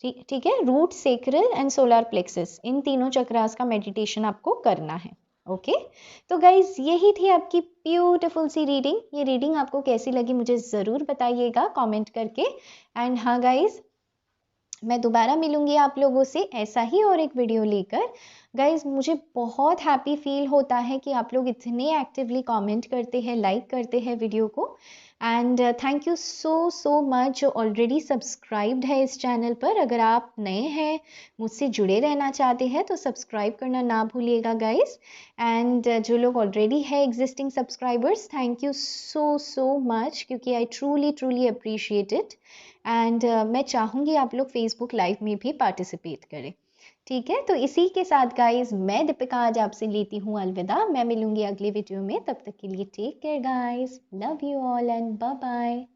ठीक है, root, sacral and solar plexus, इन तीनों चक्रास का मेडिटेशन आपको करना है। ओके, तो गाइज यही थी आपकी ब्यूटीफुल सी रीडिंग। ये रीडिंग आपको कैसी लगी मुझे ज़रूर बताइएगा कमेंट करके। एंड हाँ गाइज, मैं दोबारा मिलूंगी आप लोगों से ऐसा ही और एक वीडियो लेकर। गाइज़ मुझे बहुत हैप्पी फ़ील होता है कि आप लोग इतने एक्टिवली कमेंट करते हैं, लाइक करते हैं वीडियो को। And thank you so so much जो ऑलरेडी सब्सक्राइब्ड है इस चैनल पर। अगर आप नए हैं, मुझसे जुड़े रहना चाहते हैं तो सब्सक्राइब करना ना भूलिएगा गाइज़। एंड जो लोग ऑलरेडी है existing subscribers, thank you so so much, क्योंकि I truly truly appreciate it. And मैं चाहूँगी आप लोग फेसबुक लाइव में भी पार्टिसिपेट करें। ठीक है, तो इसी के साथ गाइस मैं दीपिका आज आपसे लेती हूँ अलविदा। मैं मिलूंगी अगले वीडियो में, तब तक के लिए take care guys, love you all and bye bye.